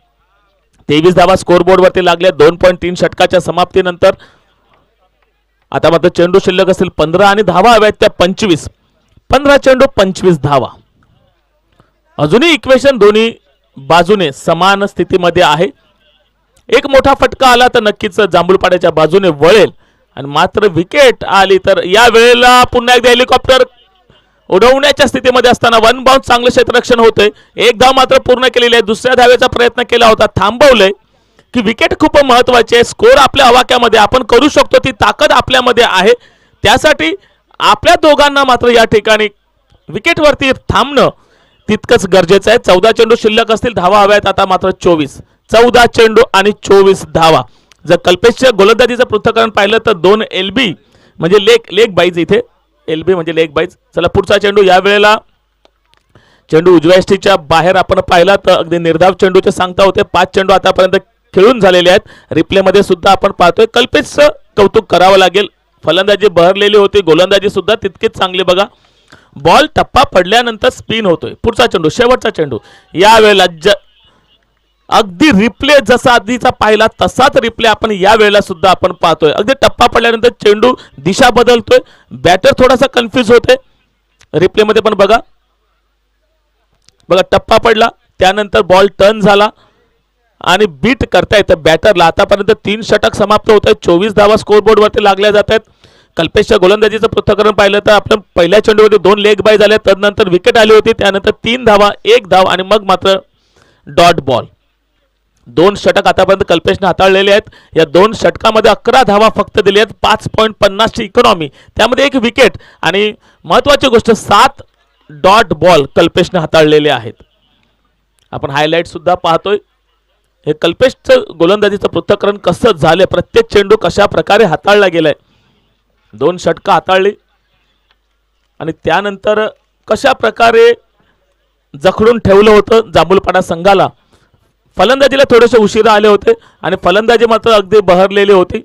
23 धावा स्कोरबोर्डवरती लागल्या 2.3 षटकाच्या समाप्तीनंतर. आता मात्र चेंडू शिल्लक असतील 15 आणि धावा हव्यात त्या 25. 15 चेंडू 25 धावा. अजूनही इक्वेशन दोन्ही बाजूने समान स्थितीमध्ये आहे. एक मोठा फटका आला तर नक्कीच जांभूळपाड्याच्या बाजूने वळेल आणि मात्र विकेट आली तर या वेळेला पुन्हा एकदा हेलिकॉप्टर उडवण्याच्या स्थितीमध्ये असताना 1 बाउन्स चांगलं क्षेत्ररक्षण होतंय. एक धाव मात्र पूर्ण केलेली आहे. दुसऱ्या धावेचा प्रयत्न केला होता, थांबवलंय. की विकेट खूप महत्वाची आहे. स्कोर आपल्या आवाक्यामध्ये आपण करू शकतो, ती ताकद आपल्यामध्ये आहे. त्यासाठी आपल्या दोघांना मात्र या ठिकाणी विकेटवरती थांबणं तितकंच गरजेचं आहे. 14 चेंडू शिल्लक असतील, धावा हव्यात आता मात्र 24. 14 चेंडू आणि 24 धावा. जर कल्पेशच्या गोलंदाजीचं पृथक्करण पाहिलं तर 2 LB म्हणजे लेग बाईज, इथे LB म्हणजे लेग बाईज. चला पुढचा चेंडू. या वेळेला चेंडू उजव्या यष्टीच्या बाहेर आपण पाहिला तर अगदी निर्धाव चेंडूचे सांगता होते. 5 चेंडू आतापर्यंत खेळून झालेले आहेत. रिप्लेमध्ये सुद्धा आपण पाहतोय कल्पेशचं कौतुक करावं लागेल. फलंदाजी बहरलेली होती, गोलंदाजी सुद्धा तितकीच चांगली. बघा बॉल टप्पा पडल्यानंतर स्पिन होतोय. पुढचा चेंडू, शेवटचा चेंडू. या वेळेला अगदी रिप्ले जसा आधीचा पाहिला तसाच रिप्ले आपण या वेळेला सुद्धा आपण पाहतोय. अगदी टप्पा पडल्यानंतर चेंडू दिशा बदलतोय, बॅटर थोडासा कन्फ्यूज होते. रिप्लेमध्ये पण बघा टप्पा पडला, त्यानंतर बॉल टर्न झाला आणि बीट करता येतं बॅटरला. आतापर्यंत 3 षटक समाप्त होत आहेत. 24 धावा स्कोरबोर्डवरती लागल्या जात आहेत. कल्पेशच्या गोलंदाजीचं पृथक्करण पाहिलं तर आपल्या पहिल्या चेंडूमध्ये 2 लेग बाय झाले, तदनंतर विकेट आली होती, त्यानंतर 3 धावा, 1 धाव आणि मग मात्र डॉट बॉल. 2 षटक आतापर्यंत कल्पेशने हाताळलेले आहेत. या 2 षटकामध्ये 11 धावा फक्त दिल्या आहेत. 5.50 ची इकॉनॉमी, त्यामध्ये 1 विकेट आणि महत्वाची गोष्ट 7 डॉट बॉल कल्पेशने हाताळलेले आहेत. आपण हायलाइट सुद्धा पाहतोय. हे कल्पेशचं गोलंदाजीचं पृथक्करण कसं झालं, प्रत्येक चेंडू कशा प्रकारे हाताळला गेलाय. 2 षटकं हाताळली आणि त्यानंतर कशा प्रकारे जखडून ठेवलं होतं जांभूळपाडा संघाला. फलंदाजीला थोडेसे उशिरा आले होते आणि फलंदाजी मात्र अगदी बहरलेली होती.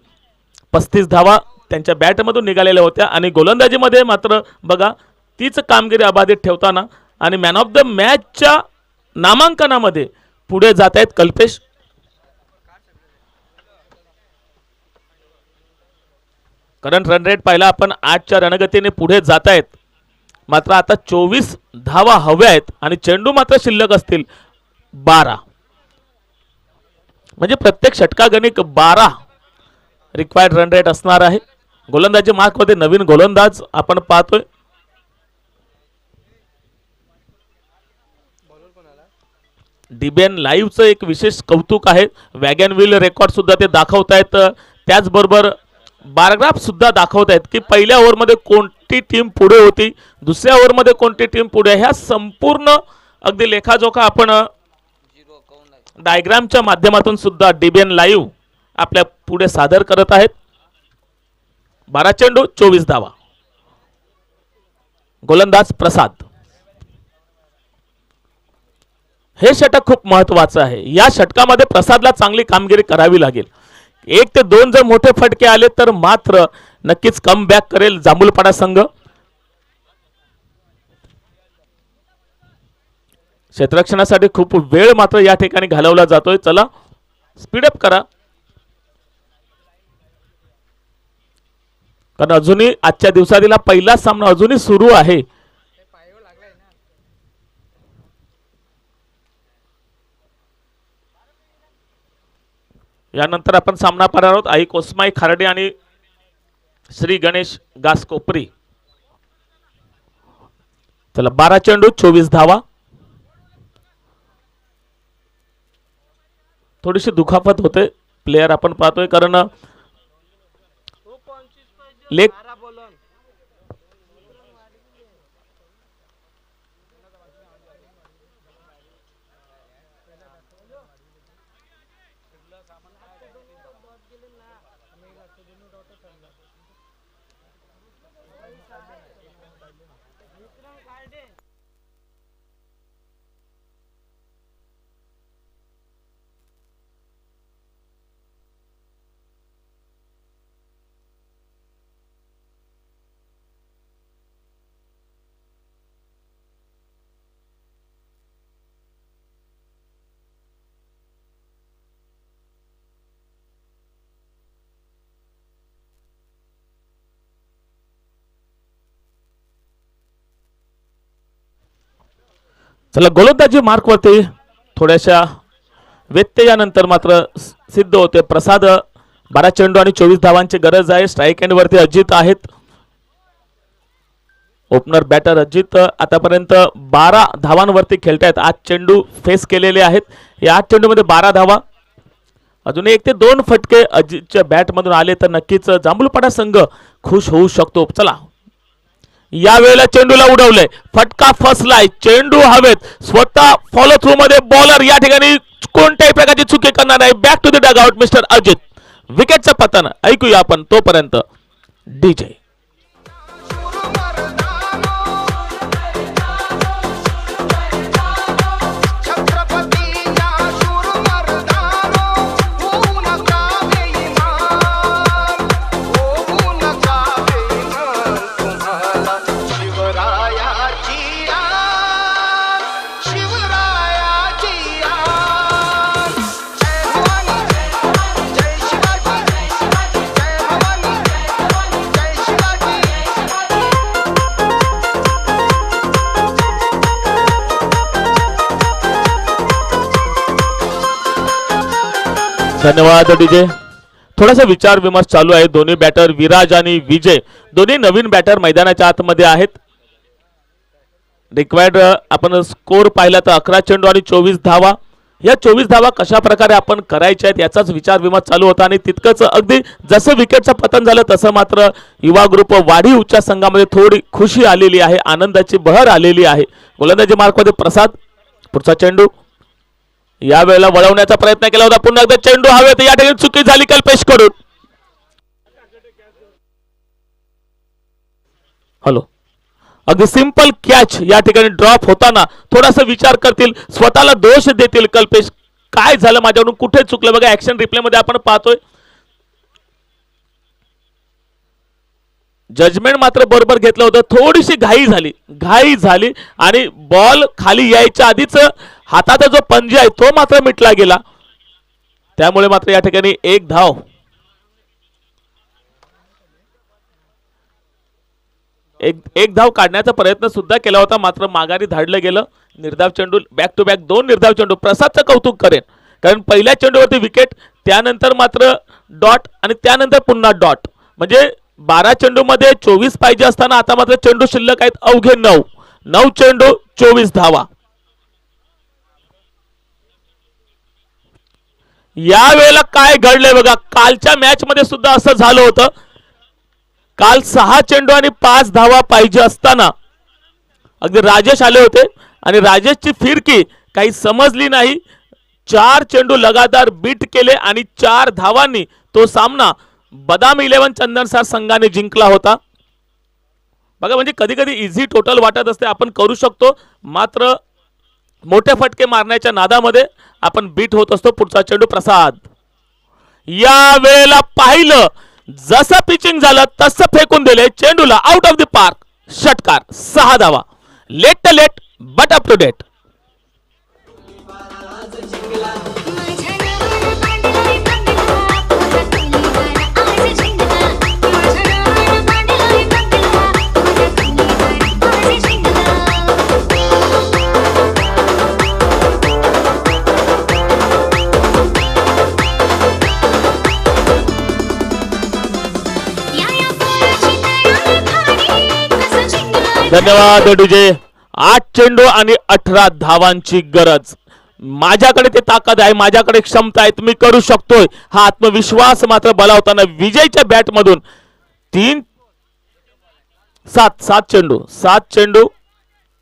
35 धावा त्यांच्या बॅटमधून निघालेल्या होत्या आणि गोलंदाजीमध्ये मात्र बघा तीच कामगिरी अबाधित ठेवताना आणि मॅन ऑफ द मॅचच्या नामांकनामध्ये पुढे जात आहेत कल्पेश. करंट रन रेट पाहिला आपण 8च्या रणगतीने पुढे जात आहेत. मात्र आता 24 धावा हव्या आहेत आणि चेंडू मात्र शिल्लक असतील 12. म्हणजे प्रत्येक षटकागणिक 12 रिक्वायर्ड रन रेट असणार आहे. गोलंदाजी मार्कमध्ये नवीन गोलंदाज आपण पाहतोय. डीबीएन लाईव्हचं एक विशेष कौतुक आहे. वॅगन व्हील रेकॉर्ड सुद्धा ते दाखवतायत. त्याचबरोबर बारग्राफ सुद्धा दाखवतायत की पहिल्या ओव्हरमध्ये कोणती टीम पुढे होती, दुसऱ्या ओव्हरमध्ये कोणती टीम पुढे. ह्या संपूर्ण अगदी लेखाजोखा आपण डायग्रामच्या माध्यमातून सुद्धा डीबीएन लाईव्ह आपल्या पुढे सादर करत आहेत. 12 चेंडू 24 धावा. गोलंदाज प्रसाद. हे षटक खूप महत्वाचं आहे. या षटकामध्ये प्रसादला चांगली कामगिरी करावी लागेल. 1 ते 2 जर मोठे फटके आले तर मात्र नक्कीच कम बॅक करेल जांभूळपाडा संघ. क्षेत्ररक्षणासाठी खूप वेळ मात्र या ठिकाणी घालवला जातोय. चला स्पीडअप करा, कारण अजूनही आजच्या दिवसातील पहिला सामना अजूनही सुरू आहे. यानंतर आपण सामना पाहणार आहोत आई कोसमाई खारडे आणि श्री गणेश गासकोपरी. चला 12 चेंडू 24 धावा. थोडीशी दुखापत होते प्लेयर आपण पाहतोय, कारण लेग चला गोलंदाजी मार्कवरती थोड्याशा व्यत्ययानंतर मात्र सिद्ध होते. प्रसाद 12 चेंडू आणि 24 धावांची गरज आहे. स्ट्राईक एंड वरती अजित आहेत. ओपनर बॅटर अजित आतापर्यंत 12 धावांवरती खेळतायत. 8 चेंडू फेस केलेले आहेत. या 8 चेंडूमध्ये 12 धावा. अजून 1 ते 2 फटके अजितच्या बॅटमधून आले तर नक्कीच जांभूळपाडा संघ खुश होऊ शकतो. चला या वेळेला चेंडूला उडवलंय. फटका फसलाय. चेंडू हवेत. स्वतः फॉलो थ्रू मध्ये बॉलर या ठिकाणी कोणत्याही प्रकारची चुकी करणार नाही. Back to the dugout mister Ajit. विकेटचं पतन ऐकूया आपण तोपर्यंत डीजे. धन्यवाद डीजे. थोडासा विचार विमर्श चालू आहे. दोन्ही बॅटर विराज आणि विजय दोन्ही नवीन बॅटर मैदानाच्या आतमध्ये आहेत. रिक्वायर्ड आपण स्कोर पाहिला तर 11 चेंडू आणि 24 धावा. या 24 धावा कशा प्रकारे आपण करायच्या आहेत याचाच विचार विमर्श चालू होता आणि तितकंच अगदी जसं विकेटचं पतन झालं तसं मात्र युवा ग्रुप वाढीवच्या संघामध्ये थोडी खुशी आलेली आहे. आनंदाची बहर आलेली आहे. गोलंदाजी मार्कमध्ये प्रसाद. पुढचा चेंडू या वेळेला वळवण्याचा प्रयत्न केला होता. पुन्हा एकदा चेंडू हवेत. या ठिकाणी चुकी झाली कल्पेश कडून. हॅलो अगदी सिंपल कॅच या ठिकाणी ड्रॉप होताना थोडासा विचार करतील. स्वतःला दोष देतील कल्पेश. काय झालं माझ्याकडून कुठे चुकलं. बघा ऍक्शन रिप्ले मध्ये आपण पाहतोय जजमेंट मात्र बरोबर घेतलं होतं. थोडीशी घाई झाली आणि बॉल खाली यायच्या आधीच हाताचा जो पंजा आहे तो मात्र मिटला गेला. त्यामुळे मात्र या ठिकाणी एक धाव. एक धाव काढण्याचा प्रयत्न सुद्धा केला होता मात्र माघारी धाडलं गेलं. निर्धाव चेंडू बॅक टू बॅक 2 निर्धाव चेंडू. प्रसादचं कौतुक करेन कारण पहिल्या चेंडूवरती विकेट त्यानंतर मात्र डॉट आणि त्यानंतर पुन्हा डॉट. म्हणजे 12 चेंडू मध्ये 24 पाहिजे असताना आता मात्र चेंडू शिल्लक आहेत अवघे 9 चेंडू 24 धावा. या वेळेला काय घडलंय बघा. कालच्या मॅच मध्ये सुद्धा असं झालं होतं. काल 6 चेंडू आणि 5 धावा पाहिजे असताना अगदी राजेश आले होते आणि राजेशची फिरकी काही समजली नाही. 4 चेंडू लगातार बीट केले आणि 4 धावांनी तो सामना बदाम 11 चंदनसार संघाने जिंकला होता. बघा म्हणजे कधी कधी इझी टोटल वाटत असते आपण करू शकतो मात्र मोठे फटके मारण्याच्या नादामध्ये आपण बीट होत असतो. पुढचा चेंडू प्रसाद. या वेळेला पाहिलं जसं पिचिंग झालं तसं फेकून दिले चेंडूला आउट ऑफ द पार्क. षटकार 6 धावा. Late but up to date. धन्यवाद डीजे. 8 चेंडू आणि 18 धावांची गरज. माझ्याकडे ते ताकद आहे. माझ्याकडे क्षमता आहे. मी करू शकतोय. हा आत्मविश्वास मात्र बलावताना विजयच्या बॅट मधून 7 चेंडू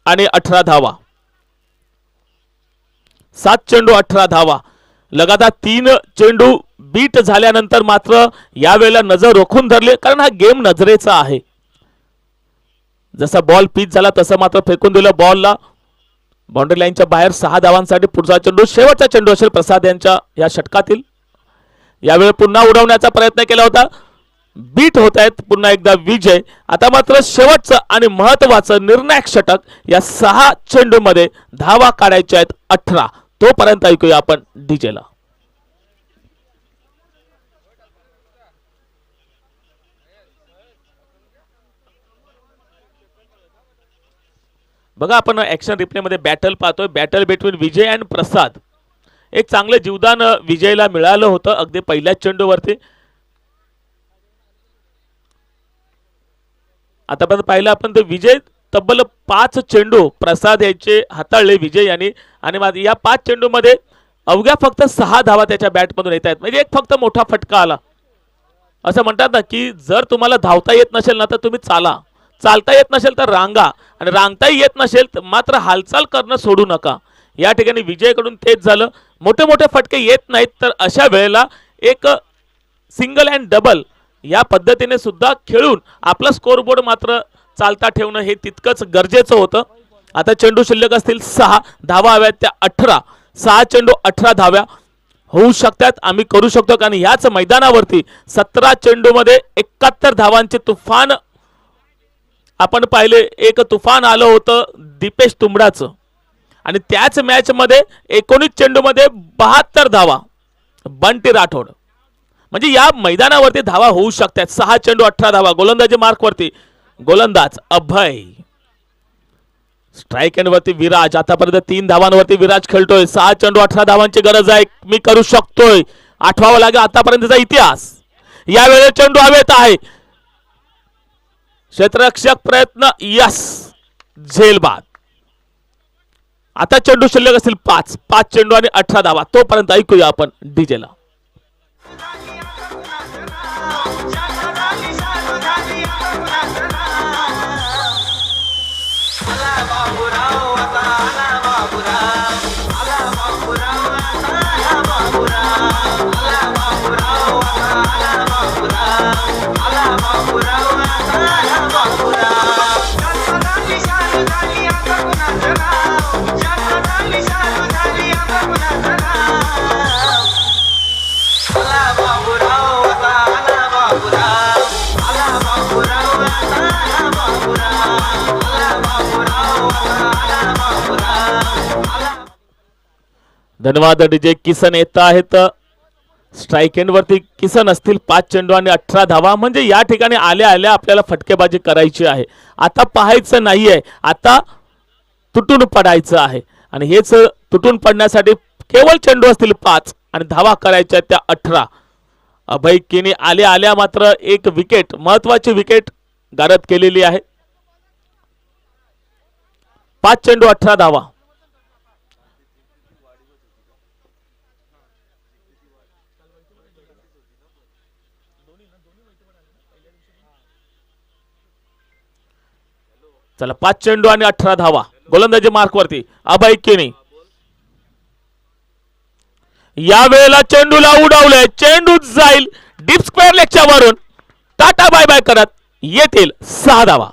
आणि 18 धावा. 7 चेंडू 18 धावा. लगातार 3 चेंडू बीट झाल्यानंतर मात्र यावेळेला नजर रोखून धरली, कारण हा गेम नजरेचा आहे. जसा बॉल पिच झाला तसं मात्र फेकून दिलं बॉलला बाउंड्री लाईनच्या बाहेर. 6 धावांसाठी पुढचा चेंडू, शेवटचा चेंडू असेल प्रसाद यांच्या या षटकातील. यावेळी पुन्हा उडवण्याचा प्रयत्न केला होता, बीट होत आहेत पुन्हा एकदा विजय. आता मात्र शेवटचं आणि महत्वाचं निर्णायक षटक. या 6 चेंडू मध्ये धावा काढायच्या आहेत 18. तोपर्यंत ऐकूया आपण डीजेला. बघा आपण ऍक्शन रिप्ले मध्ये बॅटल पाहतोय, बॅटल बिटवीन विजय अँड प्रसाद. एक चांगलं जीवदान विजयला मिळालं होतं अगदी पहिल्याच चेंडूवरती. आतापर्यंत पाहिलं आपण तर विजय तब्बल 5 चेंडू प्रसाद याचे हाताळले विजय यांनी, आणि या 5 चेंडू मध्ये अवघ्या फक्त 6 धावा त्याच्या बॅटमधून येत आहेत. म्हणजे एक फक्त मोठा फटका आला. असं म्हणतात ना की जर तुम्हाला धावता येत नसेल ना तर तुम्ही चाला, चालता येत नसेल तर रांगा, आणि रांगताही येत नसेल तर मात्र हालचाल करणं सोडू नका. या ठिकाणी विजयकडून तेच झालं. मोठे मोठे फटके येत नाहीत तर अशा वेळेला एक सिंगल अँड डबल या पद्धतीने सुद्धा खेळून आपला स्कोरबोर्ड मात्र चालता ठेवणं हे तितकंच गरजेचं होतं. आता चेंडू शिल्लक असतील 6, धावा हव्यात त्या 18. 6 चेंडू 18 धाव्या होऊ शकतात, आम्ही करू शकतो. कारण याच मैदानावरती 17 चेंडू मध्ये 71 धावांचे तुफान आपण पाहिले. एक तुफान आलं होतं दीपेश तुंबडाचं, आणि त्याच मॅच मध्ये 19 चेंडू मध्ये 72 धावा बंटी राठोड. म्हणजे या मैदानावरती धावा होऊ शकतात. 6 चेंडू 18 धावा. गोलंदाजी मार्क वरती गोलंदाज अभय, स्ट्राईक एंड वरती विराज. आतापर्यंत 3 धावांवरती विराज खेळतोय. 6 चेंडू 18 धावांची गरज आहे, मी करू शकतोय. आठवावं लागेल आतापर्यंतचा इतिहास. यावेळी चेंडू हवेत आहे, क्षेत्ररक्षक प्रयत्न, यस, झेलबाद. आता चेंडू शिल्लक असतील 5 चेंडू आणि 18 धावा. तोपर्यंत ऐकूया आपण डीजेला. धन्यवाद डीजे. किसन येत आहेत स्ट्राईक एंड वरती. किसन असतील 5 चेंडू आणि 18 धावा. म्हणजे या ठिकाणी आल्या आल्या आपल्याला फटकेबाजी करायची आहे. आता पाहायचं नाहीये, आता तुटून पडायचं आहे. आणि हेच तुटून पडण्यासाठी केवळ चेंडू असतील 5 आणि धावा करायच्या त्या 18. अभय किनी आल्या आल्या मात्र एक विकेट, महत्वाची विकेट गारद केलेली आहे. 5 चेंडू 18 धावा. चला 5 चेंडू आणि 18 धावा. गोलंदाजी मार्क वरती अभय किनी. या वेळेला चेंडूला उडवलंय, चेंडू जाईल डीप स्क्वेअर लेगच्या वरून. टाटा बाय बाय करत येतील 6 धावा.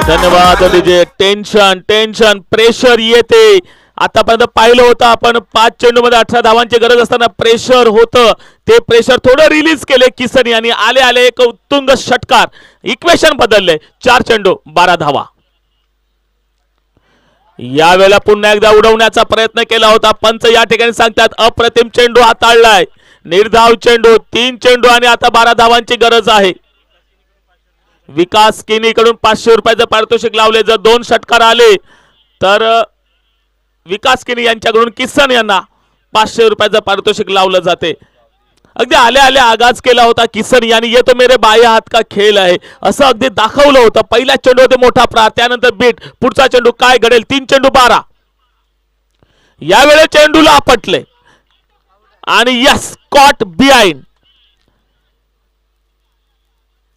धन्यवाद डीजे. टेन्शन टेन्शन प्रेशर येते. आतापर्यंत पाहिलं होतं आपण 5 चेंडू मध्ये 18 धावांची गरज असताना प्रेशर होतं, ते प्रेशर थोडं रिलीज केले किसनी आणि आले आले एक उत्तुंग षटकार. इक्वेशन बदलले. 4 चेंडू 12 धावा. यावेळेला पुन्हा एकदा उडवण्याचा प्रयत्न केला होता. पंच या ठिकाणी सांगतात अप्रतिम चेंडू हाताळलाय, निर्धाव चेंडू. 3 चेंडू आणि आता 12 धावांची गरज आहे. विकास किनी कडून 500 रुपयाचं पारितोषिक लावले. जर 2 षटकार आले तर विकास किनी यांच्याकडून किसन यांना 500 रुपयाचं पारितोषिक लावलं जाते. अगदी आल्या आल्या आगाज केला होता किसन यांनी. ये तो मेरे बाये हात का खेळ आहे असं अगदी दाखवलं होतं. पहिल्या चेंडूमध्ये मोठा प्रार, त्यानंतर बीट. पुढचा चेंडू काय घडेल. 3 चेंडू 12. यावेळी चेंडूला आपटले. आणि यस कॉट बिहाइंड.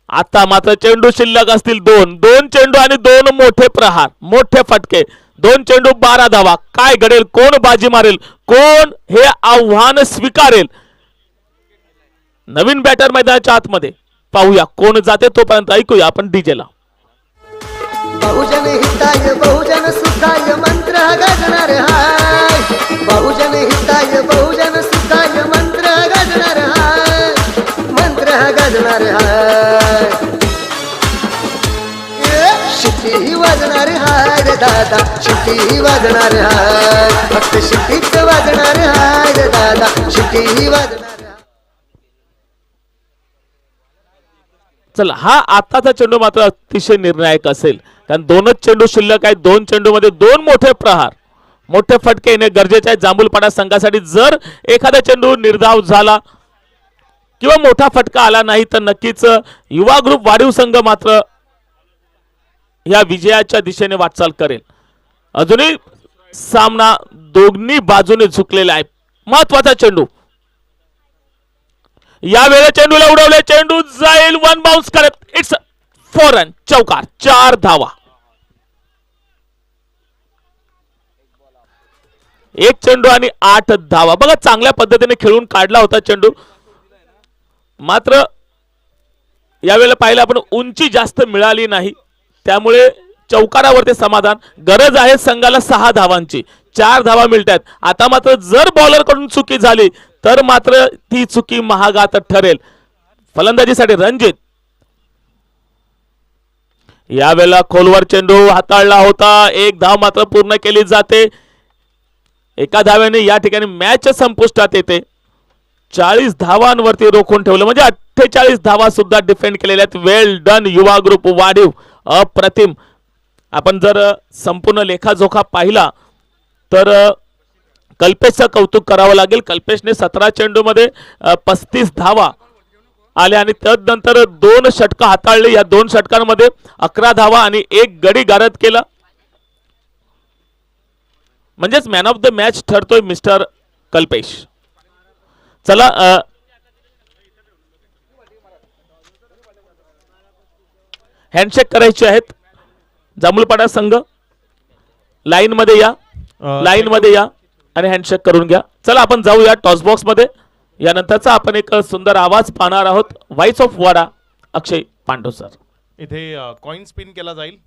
आता मात्र चेंडू शिल्लक असतील दोन चेंडू आणि 2 मोठे प्रहार, मोठे फटके. 2 चेंडू 12 धावा. काय घडेल, कोण बाजी मारेल, कोण हे आव्हान स्वीकारेल. नवीन बॅटर मैदानाच्या आतमध्ये पाहूया कोण जाते. तोपर्यंत ऐकूया आपण डीजेला. बहुजन हिताय बहुजन सुखाय मंत्र गाजणार हाय. बहुजन हिताय बहुजन सुखाय मंत्र गाजणार हाय. मंत्र गाजणार हाय. शिट्टी वाजणार हाय रे दादा, शिट्टी वाजणार हाय. फक्त शिट्टीच वाजणार हाय रे दादा, शिट्टी वाजणार. चला हा आताचा चेंडू मात्र अतिशय निर्णायक असेल, कारण 2च चेंडू शिल्लक आहेत. 2 चेंडू मध्ये 2 मोठे प्रहार, मोठे फटके येणे गरजेचे आहे जांभूलपाडा संघासाठी. जर एखादा चेंडू निर्धाव झाला किंवा मोठा फटका आला नाही तर नक्कीच युवा ग्रुप वाढीव संघ मात्र या विजयाच्या दिशेने वाटचाल करेल. अजूनही सामना दोन्ही बाजूने झुकलेला आहे. महत्वाचा चेंडू या वेळेला चेंडूला उडवले, चेंडू जाईल 1 बाउन्स करत. इट्स 4 रन, चौकार, 4 धावा. 1 चेंडू आणि 8 धावा. बघा चांगल्या पद्धतीने खेळून काढला होता चेंडू. मात्र यावेळेला पाहिलं आपण उंची जास्त मिळाली नाही, त्यामुळे चौकारावरती समाधान. गरज आहे संघाला 6 धावांची, 4 धावा मिळतात. आता मात्र जर बॉलर कडून चुकी झाली तर मात्र ती चुकी महागात ठरेल. फलंदाजीसाठी रणजित यावेळेला खोलवर चेंडू हाताळला होता. 1 धाव मात्र पूर्ण केली जाते. एका धाव्याने या ठिकाणी मॅच संपुष्टात येते. 40 धावांवरती रोखून ठेवलं, म्हणजे 48 धावा सुद्धा डिफेंड केलेल्या आहेत. वेल डन युवा ग्रुप वाढीव, अप्रतिम. आपण जर संपूर्ण लेखाजोखा पाहिला तर कल्पेशचं कौतुक करावं लागेल. कल्पेशने 17 चेंडू मध्ये 35 धावा आल्या आणि त्यानंतर 2 षटकं हाताळली. या 2 षटकांमध्ये 11 धावा आणि 1 गडी गारद केला. म्हणजेच मॅन ऑफ द मॅच ठरतोय मिस्टर कल्पेश. चला हँडशेक करायचे आहेत. जांभूलपाडा संघ लाईन मध्ये या, लाईन मध्ये या आणि हँडशेक करून घ्या. चला आपण जाऊया टॉस बॉक्स मध्ये. यानंतरचा आपण एक सुंदर आवाज पाहणार आहोत. Vice of Wada Akshay Pandu sir. इथे कॉइन स्पिन केला जाईल.